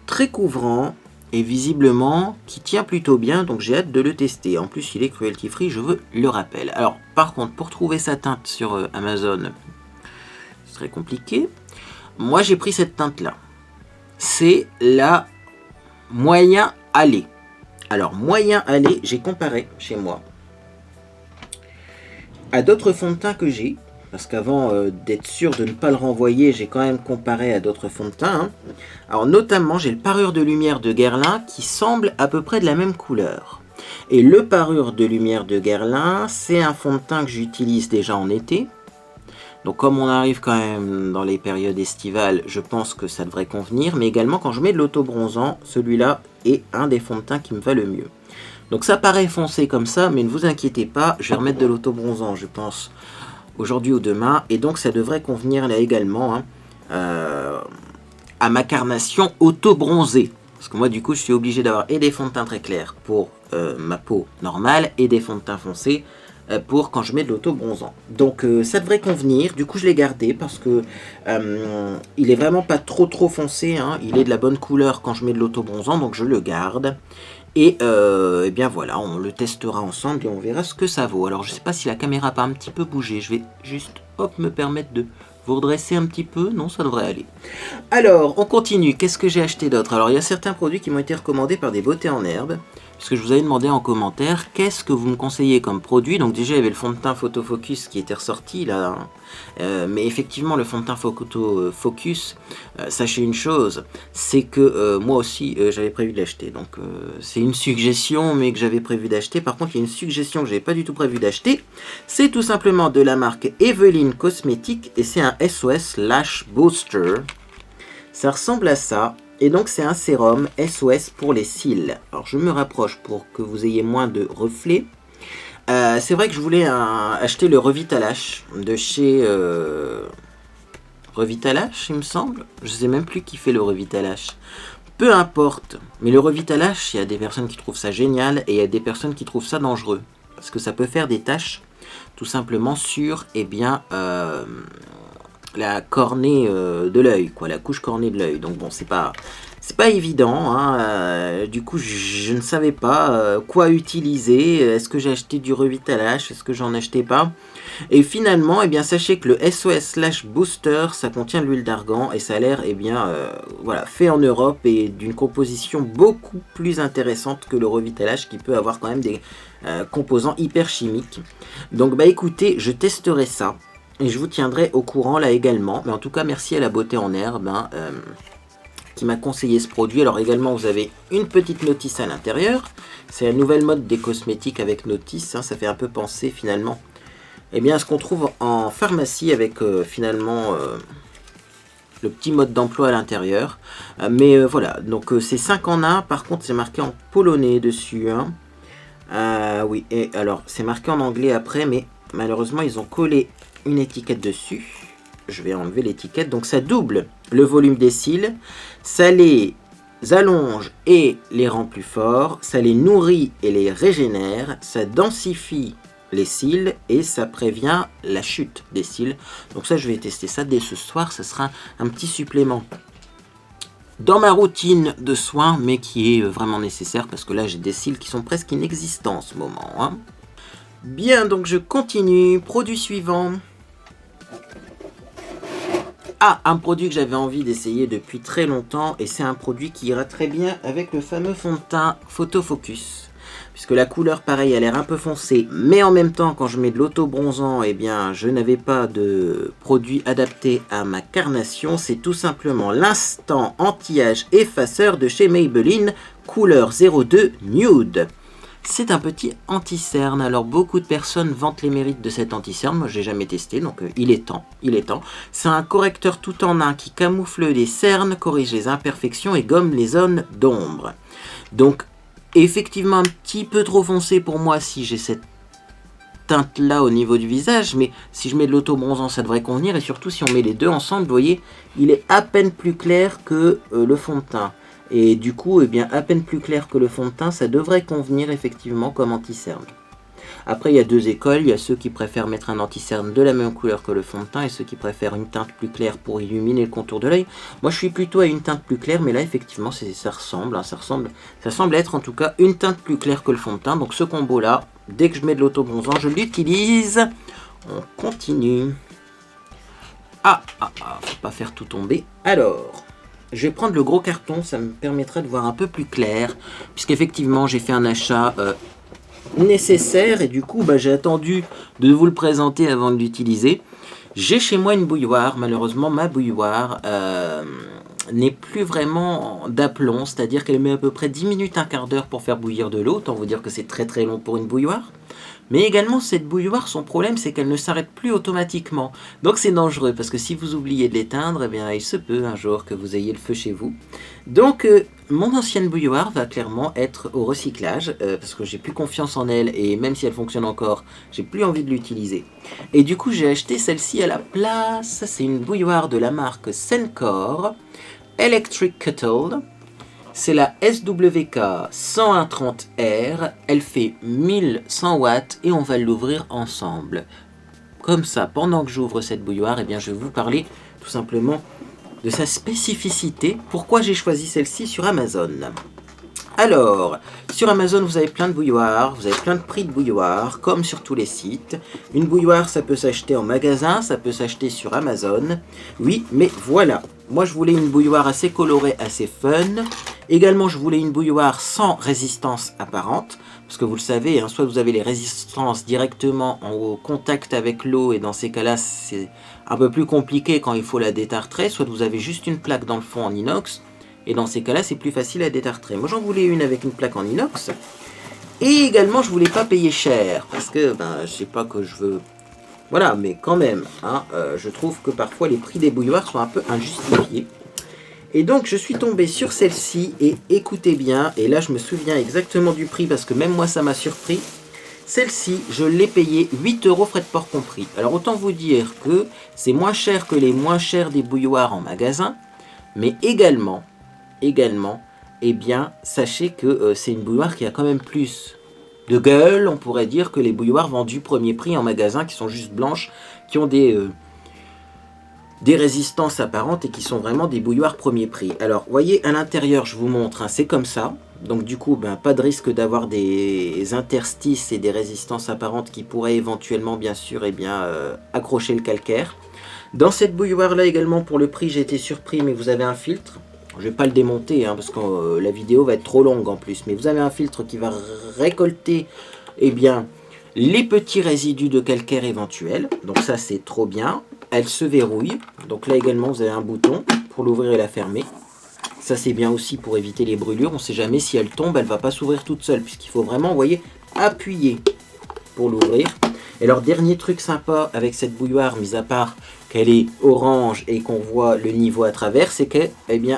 Speaker 1: très couvrant et visiblement qui tient plutôt bien. Donc j'ai hâte de le tester. En plus, il est cruelty free, je veux le rappel. Alors, par contre, pour trouver sa teinte sur Amazon, c'est très compliqué. Moi, j'ai pris cette teinte-là. C'est la moyen allé. Alors, moyen allé, j'ai comparé chez moi à d'autres fonds de teint que j'ai. Parce qu'avant d'être sûr de ne pas le renvoyer, j'ai quand même comparé à d'autres fonds de teint. Hein. Alors, notamment, j'ai le parure de lumière de Guerlain qui semble à peu près de la même couleur. Et le parure de lumière de Guerlain, c'est un fond de teint que j'utilise déjà en été. Donc comme on arrive quand même dans les périodes estivales, je pense que ça devrait convenir. Mais également quand je mets de l'auto-bronzant, celui-là est un des fonds de teint qui me va le mieux. Donc ça paraît foncé comme ça, mais ne vous inquiétez pas, je vais remettre de l'auto-bronzant, je pense, aujourd'hui ou demain. Et donc ça devrait convenir là également hein, à ma carnation auto-bronzée. Parce que moi du coup je suis obligé d'avoir et des fonds de teint très clairs pour ma peau normale et des fonds de teint foncés pour quand je mets de l'auto-bronzant. Donc ça devrait convenir, du coup je l'ai gardé parce que il est vraiment pas trop foncé, hein. Il est de la bonne couleur quand je mets de l'auto-bronzant, donc je le garde. Et bien voilà, on le testera ensemble et on verra ce que ça vaut. Alors je sais pas si la caméra a pas un petit peu bougé, je vais juste hop me permettre de vous redresser un petit peu, non ça devrait aller. Alors on continue, qu'est-ce que j'ai acheté d'autre? Alors il y a certains produits qui m'ont été recommandés par des beautés en herbe. Parce que je vous avais demandé en commentaire qu'est-ce que vous me conseillez comme produit. Donc déjà il y avait le fond de teint Photo Focus qui était ressorti là. Mais effectivement le fond de teint Photo Focus, sachez une chose, c'est que moi aussi j'avais prévu de l'acheter. Donc c'est une suggestion mais que j'avais prévu d'acheter. Par contre il y a une suggestion que j'avais pas du tout prévu d'acheter. C'est tout simplement de la marque Eveline Cosmetics et c'est un SOS Lash Booster. Ça ressemble à ça. Et donc c'est un sérum SOS pour les cils. Alors je me rapproche pour que vous ayez moins de reflets. C'est vrai que je voulais acheter le Revitalash de chez Revitalash il me semble. Je sais même plus qui fait le Revitalash. Peu importe. Mais le Revitalash, il y a des personnes qui trouvent ça génial et il y a des personnes qui trouvent ça dangereux. Parce que ça peut faire des taches tout simplement sur eh bien, la cornée de l'œil, quoi, la couche cornée de l'œil. Donc bon, c'est pas évident. Hein. Du coup, je ne savais pas quoi utiliser. Est-ce que j'ai acheté du Revitalash? Est-ce que j'en achetais pas? Et finalement, eh bien, sachez que le SOS Lash Booster, ça contient de l'huile d'argan et ça a l'air, eh bien, voilà, fait en Europe et d'une composition beaucoup plus intéressante que le Revitalash qui peut avoir quand même des composants hyper chimiques. Donc, bah écoutez, je testerai ça. Et je vous tiendrai au courant là également. Mais en tout cas, merci à la beauté en herbe hein, qui m'a conseillé ce produit. Alors également, vous avez une petite notice à l'intérieur. C'est la nouvelle mode des cosmétiques avec notice. Hein, ça fait un peu penser finalement eh bien, à ce qu'on trouve en pharmacie avec finalement le petit mode d'emploi à l'intérieur. Mais voilà, donc c'est 5 en 1. Par contre, c'est marqué en polonais dessus. Hein. Oui, et alors c'est marqué en anglais après, mais malheureusement, ils ont collé une étiquette dessus. Je vais enlever l'étiquette. Donc ça double le volume des cils, ça les allonge et les rend plus forts, ça les nourrit et les régénère, ça densifie les cils et ça prévient la chute des cils. Donc ça, je vais tester ça dès ce soir. Ça sera un petit supplément dans ma routine de soins, mais qui est vraiment nécessaire parce que là, j'ai des cils qui sont presque inexistants en ce moment. Hein. Bien, donc je continue. Produit suivant. Ah, un produit que j'avais envie d'essayer depuis très longtemps et c'est un produit qui ira très bien avec le fameux fond de teint Photofocus. Puisque la couleur, pareil, a l'air un peu foncée, mais en même temps, quand je mets de l'auto-bronzant, eh bien, je n'avais pas de produit adapté à ma carnation. C'est tout simplement l'instant anti-âge effaceur de chez Maybelline, couleur 02 Nude. C'est un petit anti-cerne. Alors, beaucoup de personnes vantent les mérites de cet anti-cerne. Moi, je l'ai jamais testé, donc il est temps. Il est temps. C'est un correcteur tout en un qui camoufle les cernes, corrige les imperfections et gomme les zones d'ombre. Donc, effectivement, un petit peu trop foncé pour moi si j'ai cette teinte-là au niveau du visage. Mais si je mets de l'auto-bronzant, ça devrait convenir. Et surtout, si on met les deux ensemble, vous voyez, il est à peine plus clair que le fond de teint. Et du coup, eh bien, à peine plus clair que le fond de teint, ça devrait convenir effectivement comme anti-cerne. Après, il y a deux écoles. Il y a ceux qui préfèrent mettre un anti-cerne de la même couleur que le fond de teint et ceux qui préfèrent une teinte plus claire pour illuminer le contour de l'œil. Moi, je suis plutôt à une teinte plus claire, mais là, effectivement, ça ressemble. Hein, ça semble être en tout cas une teinte plus claire que le fond de teint. Donc, ce combo-là, dès que je mets de l'auto-bronzant, je l'utilise. On continue. Faut pas faire tout tomber. Alors... je vais prendre le gros carton, ça me permettra de voir un peu plus clair, puisqu'effectivement j'ai fait un achat nécessaire et du coup j'ai attendu de vous le présenter avant de l'utiliser. J'ai chez moi une bouilloire, malheureusement ma bouilloire n'est plus vraiment d'aplomb, c'est-à-dire qu'elle met à peu près 10 minutes, un quart d'heure pour faire bouillir de l'eau, autant vous dire que c'est très très long pour une bouilloire. Mais également, cette bouilloire, son problème, c'est qu'elle ne s'arrête plus automatiquement. Donc c'est dangereux, parce que si vous oubliez de l'éteindre, eh bien, il se peut un jour que vous ayez le feu chez vous. Donc, mon ancienne bouilloire va clairement être au recyclage, parce que j'ai plus confiance en elle, et même si elle fonctionne encore, j'ai plus envie de l'utiliser. Et du coup, j'ai acheté celle-ci à la place. C'est une bouilloire de la marque Sencor, Electric Kettle. C'est la SWK 10130R, elle fait 1100 watts et on va l'ouvrir ensemble. Comme ça, pendant que j'ouvre cette bouilloire, eh bien, je vais vous parler tout simplement de sa spécificité. Pourquoi j'ai choisi celle-ci sur Amazon. Alors, sur Amazon, vous avez plein de bouilloires, vous avez plein de prix de bouilloires, comme sur tous les sites. Une bouilloire, ça peut s'acheter en magasin, ça peut s'acheter sur Amazon. Oui, mais voilà. Moi, je voulais une bouilloire assez colorée, assez fun. Également, je voulais une bouilloire sans résistance apparente. Parce que vous le savez, hein, soit vous avez les résistances directement au contact avec l'eau, et dans ces cas-là, c'est un peu plus compliqué quand il faut la détartrer. Soit vous avez juste une plaque dans le fond en inox. Et dans ces cas-là, c'est plus facile à détartrer. Moi, j'en voulais une avec une plaque en inox. Et également, je voulais pas payer cher. Parce que, je sais pas que je veux... Voilà, mais quand même, hein, je trouve que parfois, les prix des bouilloires sont un peu injustifiés. Et donc, je suis tombé sur celle-ci. Et écoutez bien, et là, je me souviens exactement du prix, parce que même moi, ça m'a surpris. Celle-ci, je l'ai payée 8 € frais de port compris. Alors, autant vous dire que c'est moins cher que les moins chers des bouilloires en magasin. Mais également, eh bien, sachez que c'est une bouilloire qui a quand même plus de gueule, on pourrait dire, que les bouilloires vendues premier prix en magasin, qui sont juste blanches, qui ont des résistances apparentes et qui sont vraiment des bouilloires premier prix. Alors, voyez, à l'intérieur, je vous montre, hein, c'est comme ça. Donc, du coup, pas de risque d'avoir des interstices et des résistances apparentes qui pourraient éventuellement, bien sûr, accrocher le calcaire. Dans cette bouilloire-là également, pour le prix, j'ai été surpris, mais vous avez un filtre. Je ne vais pas le démonter, hein, parce que la vidéo va être trop longue en plus. Mais vous avez un filtre qui va récolter les petits résidus de calcaire éventuels. Donc ça, c'est trop bien. Elle se verrouille. Donc là également, vous avez un bouton pour l'ouvrir et la fermer. Ça, c'est bien aussi pour éviter les brûlures. On ne sait jamais si elle tombe, elle ne va pas s'ouvrir toute seule. Puisqu'il faut vraiment, vous voyez, appuyer pour l'ouvrir. Et alors, dernier truc sympa avec cette bouilloire, mis à part qu'elle est orange et qu'on voit le niveau à travers, c'est que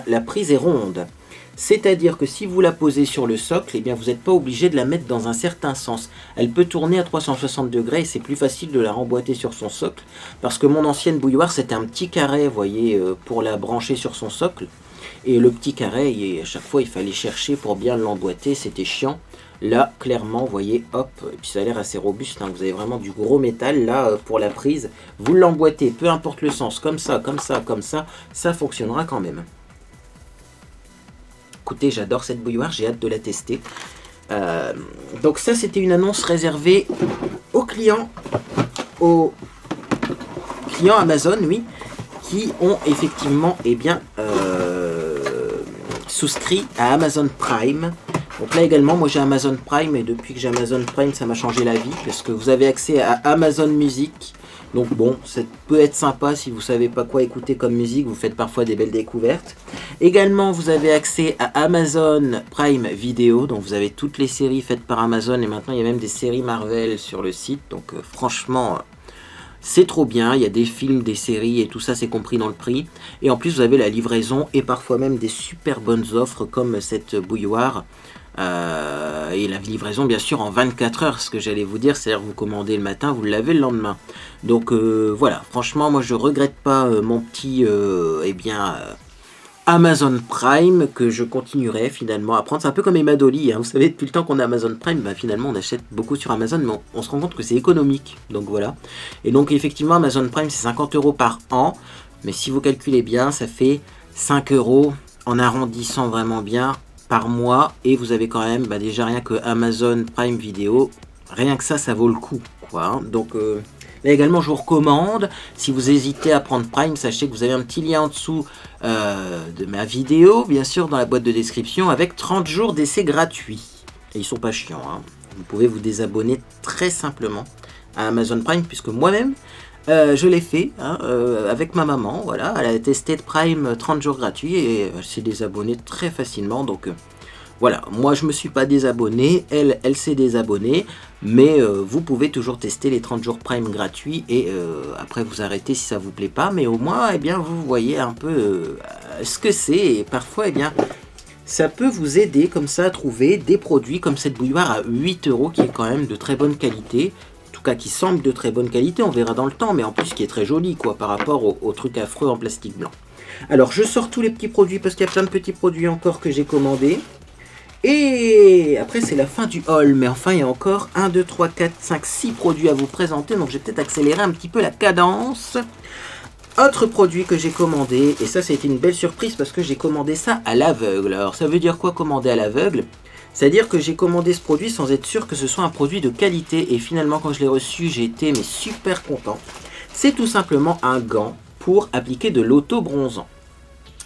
Speaker 1: la prise est ronde. C'est-à-dire que si vous la posez sur le socle, vous n'êtes pas obligé de la mettre dans un certain sens. Elle peut tourner à 360 degrés et c'est plus facile de la remboîter sur son socle. Parce que mon ancienne bouilloire, c'était un petit carré, vous voyez, pour la brancher sur son socle. Et le petit carré, à chaque fois, il fallait chercher pour bien l'emboîter, c'était chiant. Là, clairement, vous voyez, hop, et puis ça a l'air assez robuste, hein, vous avez vraiment du gros métal, là, pour la prise. Vous l'emboîtez, peu importe le sens, comme ça, comme ça, comme ça fonctionnera quand même. Écoutez, j'adore cette bouilloire, j'ai hâte de la tester. Donc ça, c'était une annonce réservée aux clients Amazon, oui, qui ont effectivement, eh bien, souscrit à Amazon Prime. Donc là également, moi j'ai Amazon Prime et depuis que j'ai Amazon Prime, ça m'a changé la vie parce que vous avez accès à Amazon Music. Donc bon, ça peut être sympa si vous savez pas quoi écouter comme musique, vous faites parfois des belles découvertes. Également, vous avez accès à Amazon Prime Video, donc vous avez toutes les séries faites par Amazon et maintenant il y a même des séries Marvel sur le site. Donc franchement, c'est trop bien, il y a des films, des séries et tout ça c'est compris dans le prix. Et en plus vous avez la livraison et parfois même des super bonnes offres comme cette bouilloire. Et la livraison bien sûr en 24 heures, ce que j'allais vous dire, c'est-à-dire vous commandez le matin, vous l'avez le lendemain. Donc voilà, franchement moi je regrette pas mon petit Amazon Prime que je continuerai finalement à prendre. C'est un peu comme Emma Dolly, hein. Vous savez depuis le temps qu'on a Amazon Prime, bah, finalement on achète beaucoup sur Amazon mais on se rend compte que c'est économique. Donc voilà. Et donc effectivement Amazon Prime c'est 50 € par an, mais si vous calculez bien ça fait 5 € en arrondissant vraiment bien par mois et vous avez quand même déjà rien que Amazon Prime Video, rien que ça vaut le coup quoi, hein. Donc là également je vous recommande, si vous hésitez à prendre Prime, sachez que vous avez un petit lien en dessous de ma vidéo, bien sûr dans la boîte de description, avec 30 jours d'essai gratuit. Et ils sont pas chiants, hein. Vous pouvez vous désabonner très simplement à Amazon Prime, puisque moi-même je l'ai fait hein, avec ma maman, voilà, elle a testé de Prime 30 jours gratuits et elle s'est désabonnée très facilement, donc voilà, moi je me suis pas désabonné, elle s'est désabonnée, mais vous pouvez toujours tester les 30 jours Prime gratuits et après vous arrêtez si ça vous plaît pas, mais au moins eh bien vous voyez un peu ce que c'est et parfois eh bien ça peut vous aider comme ça à trouver des produits comme cette bouilloire à 8 € qui est quand même de très bonne qualité. Qui semble de très bonne qualité, on verra dans le temps, mais en plus qui est très joli quoi par rapport au truc affreux en plastique blanc. Alors je sors tous les petits produits parce qu'il y a plein de petits produits encore que j'ai commandés. Et après c'est la fin du haul, mais enfin il y a encore 1, 2, 3, 4, 5, 6 produits à vous présenter, donc je vais peut-être accélérer un petit peu la cadence. Autre produit que j'ai commandé, et ça c'était une belle surprise parce que j'ai commandé ça à l'aveugle. Alors ça veut dire quoi commander à l'aveugle ? C'est-à-dire que j'ai commandé ce produit sans être sûr que ce soit un produit de qualité. Et finalement, quand je l'ai reçu, j'ai été super content. C'est tout simplement un gant pour appliquer de l'auto-bronzant.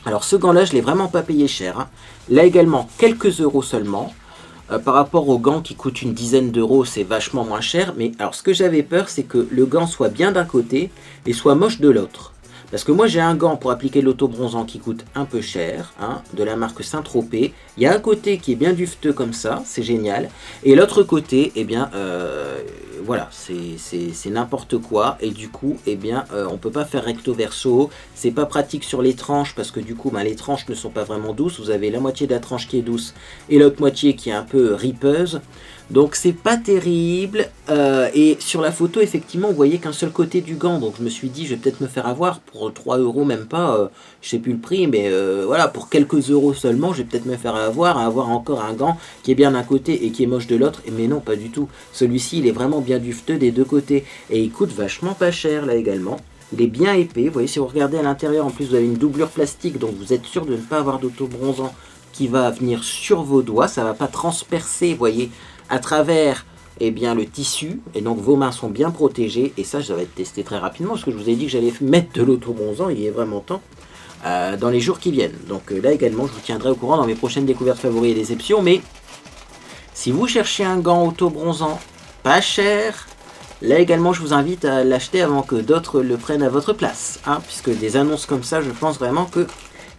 Speaker 1: Alors ce gant-là, je ne l'ai vraiment pas payé cher, hein. Là également, quelques euros seulement. Par rapport au gant qui coûte une dizaine d'euros, c'est vachement moins cher. Mais alors ce que j'avais peur, c'est que le gant soit bien d'un côté et soit moche de l'autre. Parce que moi j'ai un gant pour appliquer l'auto-bronzant qui coûte un peu cher, hein, de la marque Saint-Tropez. Il y a un côté qui est bien dufteux comme ça, c'est génial. Et l'autre côté, eh bien, voilà, c'est n'importe quoi. Et du coup, eh bien, on peut pas faire recto verso. C'est pas pratique sur les tranches parce que du coup, les tranches ne sont pas vraiment douces. Vous avez la moitié de la tranche qui est douce et l'autre moitié qui est un peu ripeuse. Donc c'est pas terrible, et sur la photo effectivement vous voyez qu'un seul côté du gant, donc je me suis dit je vais peut-être me faire avoir pour 3 € même pas, je sais plus le prix, mais voilà, pour quelques euros seulement je vais peut-être me faire avoir à avoir encore un gant qui est bien d'un côté et qui est moche de l'autre, mais non pas du tout, celui-ci il est vraiment bien dufteux des deux côtés et il coûte vachement pas cher là également. Il est bien épais, vous voyez si vous regardez à l'intérieur en plus vous avez une doublure plastique donc vous êtes sûr de ne pas avoir d'auto-bronzant qui va venir sur vos doigts, ça va pas transpercer, vous voyez, à travers eh bien, le tissu, et donc vos mains sont bien protégées, et ça, je vais tester très rapidement, parce que je vous ai dit que j'allais mettre de l'auto-bronzant, il est vraiment temps, dans les jours qui viennent. Donc là également, je vous tiendrai au courant dans mes prochaines découvertes favoris et déceptions, mais si vous cherchez un gant auto-bronzant pas cher, là également, je vous invite à l'acheter avant que d'autres le prennent à votre place, hein, puisque des annonces comme ça, je pense vraiment qu'il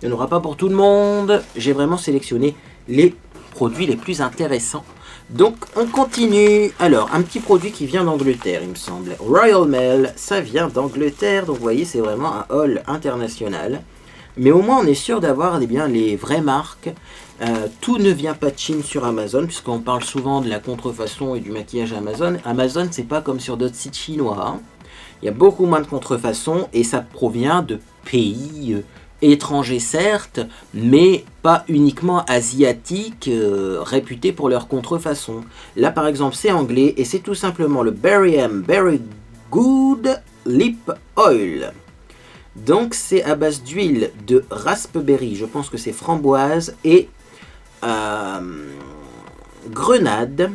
Speaker 1: n'y en aura pas pour tout le monde. J'ai vraiment sélectionné les produits les plus intéressants. Donc on continue. Alors un petit produit qui vient d'Angleterre il me semble. Royal Mail, ça vient d'Angleterre. Donc vous voyez c'est vraiment un haul international. Mais au moins on est sûr d'avoir eh bien, les vraies marques. Tout ne vient pas de Chine sur Amazon. Puisqu'on parle souvent de la contrefaçon et du maquillage Amazon. Amazon c'est pas comme sur d'autres sites chinois, hein. Il y a beaucoup moins de contrefaçon. Et ça provient de pays étrangers certes, mais pas uniquement asiatiques, réputés pour leur contrefaçon. Là par exemple c'est anglais et c'est tout simplement le Barry M Very Good Lip Oil. Donc c'est à base d'huile de raspberry, je pense que c'est framboise et grenade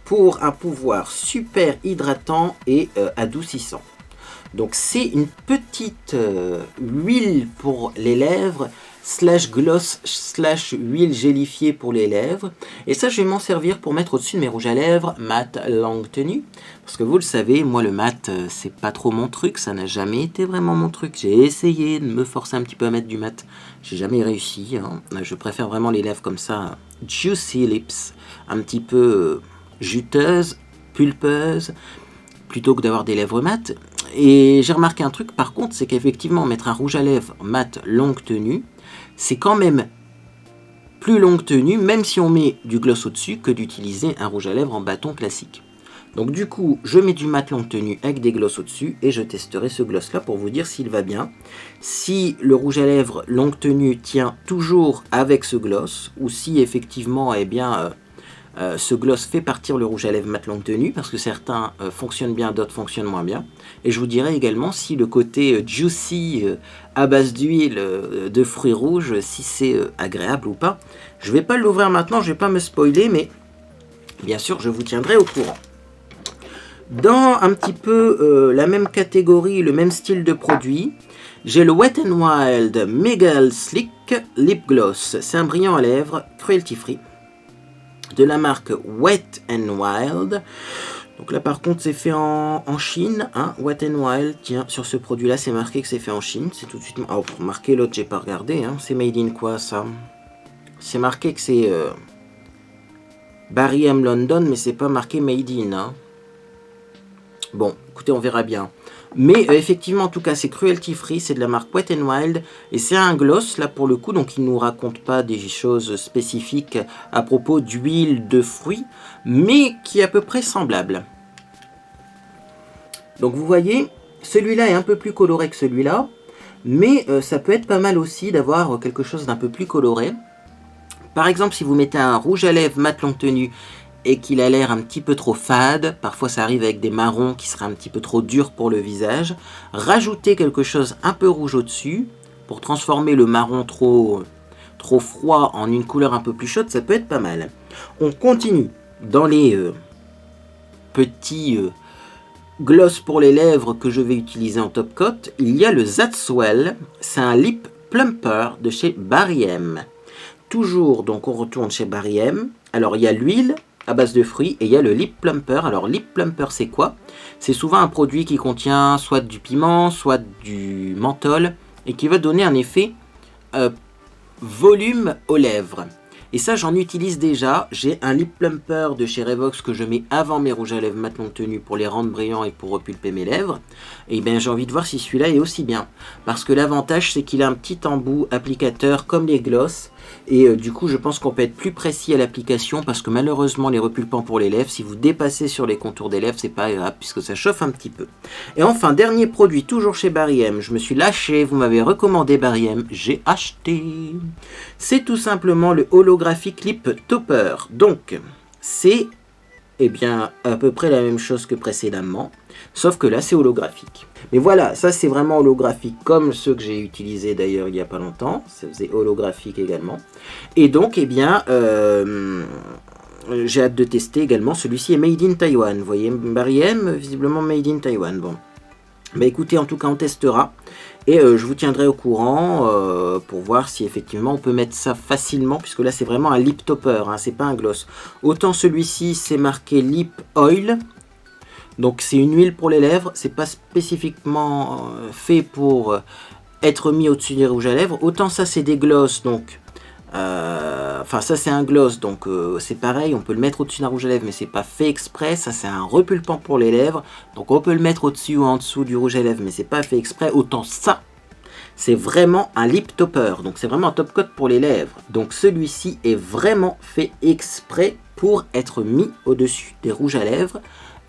Speaker 1: pour un pouvoir super hydratant et adoucissant. Donc c'est une petite huile pour les lèvres slash gloss slash huile gélifiée pour les lèvres. Et ça je vais m'en servir pour mettre au-dessus de mes rouges à lèvres mat longue tenue. Parce que vous le savez, moi le mat c'est pas trop mon truc, ça n'a jamais été vraiment mon truc. J'ai essayé de me forcer un petit peu à mettre du mat, j'ai jamais réussi. Hein. Je préfère vraiment les lèvres comme ça, juicy lips, un petit peu juteuses, pulpeuses, plutôt que d'avoir des lèvres mates. Et j'ai remarqué un truc par contre, c'est qu'effectivement mettre un rouge à lèvres mat longue tenue, c'est quand même plus longue tenue, même si on met du gloss au-dessus, que d'utiliser un rouge à lèvres en bâton classique. Donc du coup, je mets du mat longue tenue avec des gloss au-dessus et je testerai ce gloss là pour vous dire s'il va bien. Si le rouge à lèvres longue tenue tient toujours avec ce gloss, ou si effectivement, eh bien... ce gloss fait partir le rouge à lèvres mat longue tenue parce que certains fonctionnent bien, d'autres fonctionnent moins bien. Et je vous dirai également si le côté juicy à base d'huile de fruits rouges, si c'est agréable ou pas. Je vais pas l'ouvrir maintenant, je vais pas me spoiler, mais bien sûr je vous tiendrai au courant. Dans un petit peu la même catégorie, le même style de produit, j'ai le Wet n Wild Mega Slick Lip Gloss. C'est un brillant à lèvres cruelty free de la marque Wet n Wild. Donc là par contre c'est fait en Chine, hein, Wet n Wild. Tiens, sur ce produit là c'est marqué que c'est fait en Chine. C'est tout de suite... Oh, pour marquer l'autre j'ai pas regardé, hein. C'est made in quoi ça? C'est marqué que c'est Barry M London, mais c'est pas marqué made in, hein. Bon, écoutez, on verra bien. Mais effectivement, en tout cas, c'est cruelty free, c'est de la marque Wet n Wild. Et c'est un gloss, là, pour le coup, donc il ne nous raconte pas des choses spécifiques à propos d'huile de fruits, mais qui est à peu près semblable. Donc vous voyez, celui-là est un peu plus coloré que celui-là, mais ça peut être pas mal aussi d'avoir quelque chose d'un peu plus coloré. Par exemple, si vous mettez un rouge à lèvres mat longue tenue et qu'il a l'air un petit peu trop fade, parfois ça arrive avec des marrons qui seraient un petit peu trop durs pour le visage, rajoutez quelque chose un peu rouge au-dessus pour transformer le marron trop froid en une couleur un peu plus chaude, ça peut être pas mal. On continue dans les petits gloss pour les lèvres que je vais utiliser en top coat. Il y a le Zatswell, c'est un lip plumper de chez Barry M. Toujours, donc on retourne chez Barry M. Alors il y a l'huile à base de fruits et il y a le lip plumper. Alors lip plumper c'est quoi? C'est souvent un produit qui contient soit du piment, soit du menthol et qui va donner un effet volume aux lèvres. Et ça j'en utilise déjà. J'ai un lip plumper de chez Revox que je mets avant mes rouges à lèvres mat longue tenue pour les rendre brillants et pour repulper mes lèvres. Et bien j'ai envie de voir si celui-là est aussi bien. Parce que l'avantage c'est qu'il a un petit embout applicateur comme les gloss. Et du coup je pense qu'on peut être plus précis à l'application parce que malheureusement les repulpants pour les lèvres, si vous dépassez sur les contours des lèvres, c'est pas grave puisque ça chauffe un petit peu. Et enfin dernier produit toujours chez Barry M, je me suis lâché, vous m'avez recommandé Barry M, j'ai acheté. C'est tout simplement le Holographic Lip Topper. Donc c'est bien à peu près la même chose que précédemment, sauf que là c'est holographique. Mais voilà, ça c'est vraiment holographique comme ceux que j'ai utilisés d'ailleurs il n'y a pas longtemps, ça faisait holographique également. Et donc j'ai hâte de tester également, celui-ci est made in Taiwan, vous voyez Barry M, visiblement made in Taiwan. Bon, bah écoutez, en tout cas on testera et je vous tiendrai au courant pour voir si effectivement on peut mettre ça facilement, puisque là c'est vraiment un lip topper, hein, c'est pas un gloss. Autant celui-ci c'est marqué lip oil, donc c'est une huile pour les lèvres, c'est pas spécifiquement fait pour être mis au-dessus des rouges à lèvres. Autant ça c'est des gloss, donc enfin ça c'est un gloss, donc c'est pareil, on peut le mettre au-dessus d'un rouge à lèvres, mais c'est pas fait exprès. Ça c'est un repulpant pour les lèvres, donc on peut le mettre au-dessus ou en dessous du rouge à lèvres, mais c'est pas fait exprès. Autant ça c'est vraiment un lip topper, donc c'est vraiment un top coat pour les lèvres. Donc celui-ci est vraiment fait exprès pour être mis au-dessus des rouges à lèvres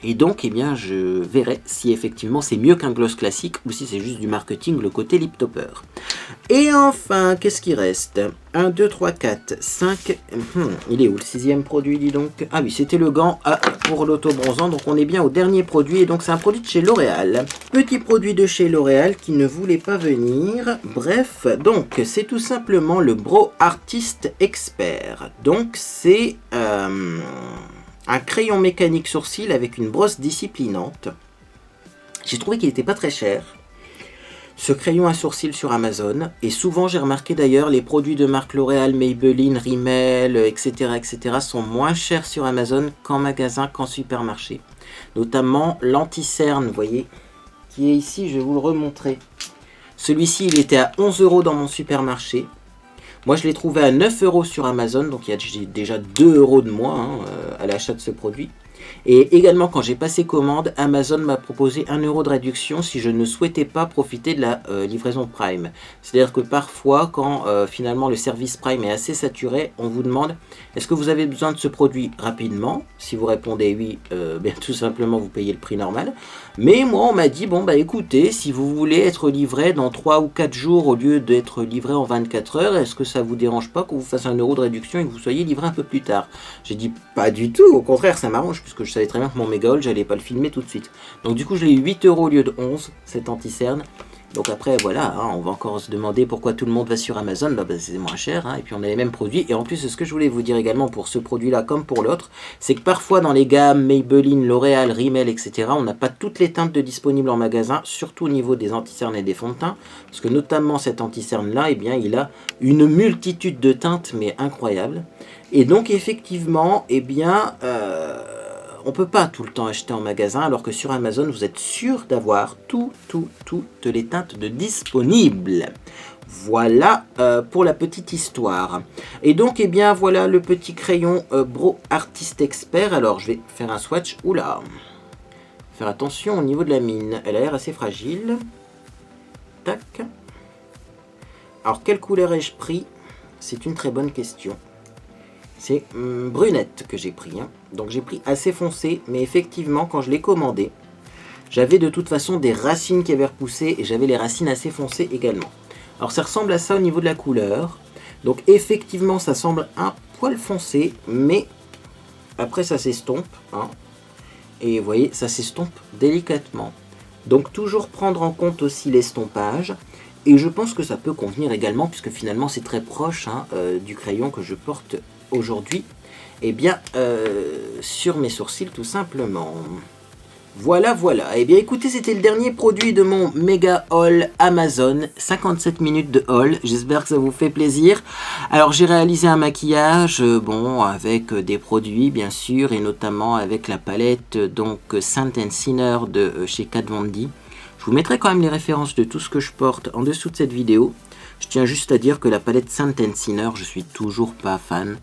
Speaker 1: Et donc, eh bien, je verrai si effectivement c'est mieux qu'un gloss classique ou si c'est juste du marketing, le côté lip topper. Et enfin, qu'est-ce qui reste? 1, 2, 3, 4, 5... il est où le 6e produit, dis donc? Ah oui, c'était le gant pour l'auto-bronzant. Donc on est bien au dernier produit. Et donc c'est un produit de chez L'Oréal. Petit produit de chez L'Oréal qui ne voulait pas venir. Bref, donc c'est tout simplement le Brow Artist Expert. Donc c'est... un crayon mécanique sourcil avec une brosse disciplinante. J'ai trouvé qu'il n'était pas très cher. Ce crayon à sourcil sur Amazon. Et souvent, j'ai remarqué d'ailleurs, les produits de marque L'Oréal, Maybelline, Rimmel, etc., sont moins chers sur Amazon qu'en magasin, qu'en supermarché. Notamment l'anti-cerne, vous voyez, qui est ici, je vais vous le remontrer. Celui-ci, il était à 11 € dans mon supermarché. Moi, je l'ai trouvé à 9 € sur Amazon, donc il y a déjà 2 € de moins à l'achat de ce produit. Et également, quand j'ai passé commande, Amazon m'a proposé 1 € de réduction si je ne souhaitais pas profiter de la livraison Prime. C'est-à-dire que parfois, quand finalement le service Prime est assez saturé, on vous demande est-ce que vous avez besoin de ce produit rapidement? Si vous répondez oui, bien tout simplement vous payez le prix normal. Mais moi, on m'a dit bon bah écoutez, si vous voulez être livré dans 3 ou 4 jours au lieu d'être livré en 24 heures, est-ce que ça vous dérange pas qu'on vous fasse 1 € de réduction et que vous soyez livré un peu plus tard? J'ai dit pas du tout, au contraire ça m'arrange puisque je savais très bien que mon méga haul, j'allais pas le filmer tout de suite. Donc du coup, je l'ai eu 8 € au lieu de 11, cet anti-cerne. Donc après, voilà, on va encore se demander pourquoi tout le monde va sur Amazon. Bah, c'est moins cher, et puis on a les mêmes produits. Et en plus, ce que je voulais vous dire également pour ce produit-là, comme pour l'autre, c'est que parfois dans les gammes Maybelline, L'Oréal, Rimmel, etc., on n'a pas toutes les teintes disponibles en magasin, surtout au niveau des anti-cernes et des fonds de teint. Parce que notamment cet anti-cerne-là, eh bien, il a une multitude de teintes, mais incroyable. Et donc effectivement, eh bien... on peut pas tout le temps acheter en magasin, alors que sur Amazon, vous êtes sûr d'avoir toutes les teintes de disponibles. Voilà pour la petite histoire. Et donc, eh bien, voilà le petit crayon Brow Artist Expert. Alors, je vais faire un swatch. Oula! Faire attention au niveau de la mine. Elle a l'air assez fragile. Tac. Alors, quelle couleur ai-je pris? C'est une très bonne question. C'est brunette que j'ai pris. Donc j'ai pris assez foncé, mais effectivement, quand je l'ai commandé, j'avais de toute façon des racines qui avaient repoussé et j'avais les racines assez foncées également. Alors ça ressemble à ça au niveau de la couleur. Donc effectivement, ça semble un poil foncé, mais après ça s'estompe. Et vous voyez, ça s'estompe délicatement. Donc toujours prendre en compte aussi l'estompage. Et je pense que ça peut convenir également, puisque finalement c'est très proche du crayon que je porte aujourd'hui, eh bien, sur mes sourcils tout simplement. Voilà. Eh bien, écoutez, c'était le dernier produit de mon méga haul Amazon. 57 minutes de haul. J'espère que ça vous fait plaisir. Alors, j'ai réalisé un maquillage, bon, avec des produits, bien sûr, et notamment avec la palette, donc, Saint & Sinner de chez Kat Von D. Je vous mettrai quand même les références de tout ce que je porte en dessous de cette vidéo. Je tiens juste à dire que la palette Saint & Sinner, je suis toujours pas fan,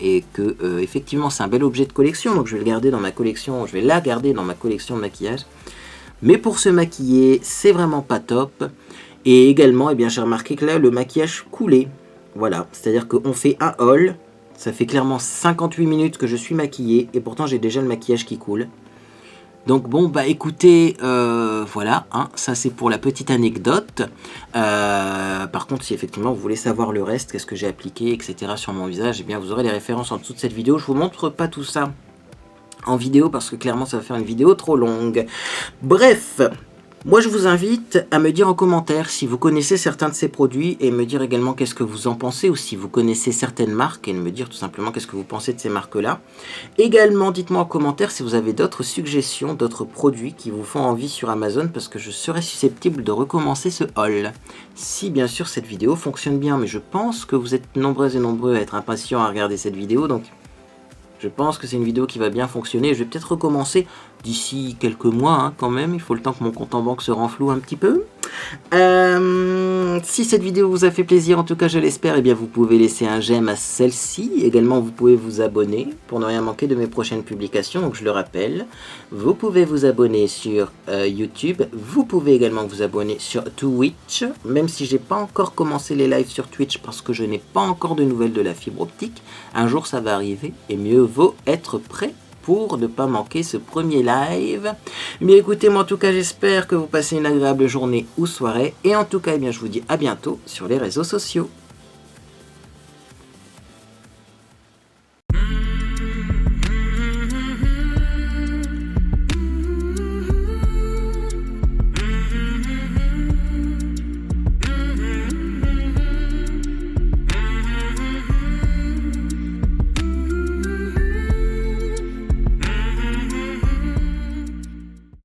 Speaker 1: et que effectivement c'est un bel objet de collection, donc je vais le garder dans ma collection, je vais la garder dans ma collection de maquillage. Mais pour se maquiller, c'est vraiment pas top. Et également, eh bien j'ai remarqué que là le maquillage coulait. Voilà, c'est-à-dire qu'on fait un haul, ça fait clairement 58 minutes que je suis maquillé, et pourtant j'ai déjà le maquillage qui coule. Donc bon, bah écoutez, voilà, ça c'est pour la petite anecdote. Par contre, si effectivement vous voulez savoir le reste, qu'est-ce que j'ai appliqué, etc. sur mon visage, eh bien vous aurez les références en dessous de cette vidéo. Je vous montre pas tout ça en vidéo parce que clairement ça va faire une vidéo trop longue. Bref, moi je vous invite à me dire en commentaire si vous connaissez certains de ces produits et me dire également qu'est-ce que vous en pensez, ou si vous connaissez certaines marques et me dire tout simplement qu'est-ce que vous pensez de ces marques-là. Également, dites-moi en commentaire si vous avez d'autres suggestions, d'autres produits qui vous font envie sur Amazon, parce que je serais susceptible de recommencer ce haul. Si bien sûr cette vidéo fonctionne bien, mais je pense que vous êtes nombreuses et nombreux à être impatients à regarder cette vidéo, donc je pense que c'est une vidéo qui va bien fonctionner. Je vais peut-être recommencer d'ici quelques mois quand même. Il faut le temps que mon compte en banque se renfloue un petit peu. Si cette vidéo vous a fait plaisir, en tout cas je l'espère, eh bien vous pouvez laisser un j'aime à celle-ci. Également vous pouvez vous abonner pour ne rien manquer de mes prochaines publications. Donc je le rappelle, vous pouvez vous abonner sur YouTube. Vous pouvez également vous abonner sur Twitch. Même si j'ai pas encore commencé les lives sur Twitch parce que je n'ai pas encore de nouvelles de la fibre optique. Un jour ça va arriver et mieux vaut être prêt pour ne pas manquer ce premier live. Eh bien écoutez, moi en tout cas j'espère que vous passez une agréable journée ou soirée. Et en tout cas, eh bien, je vous dis à bientôt sur les réseaux sociaux.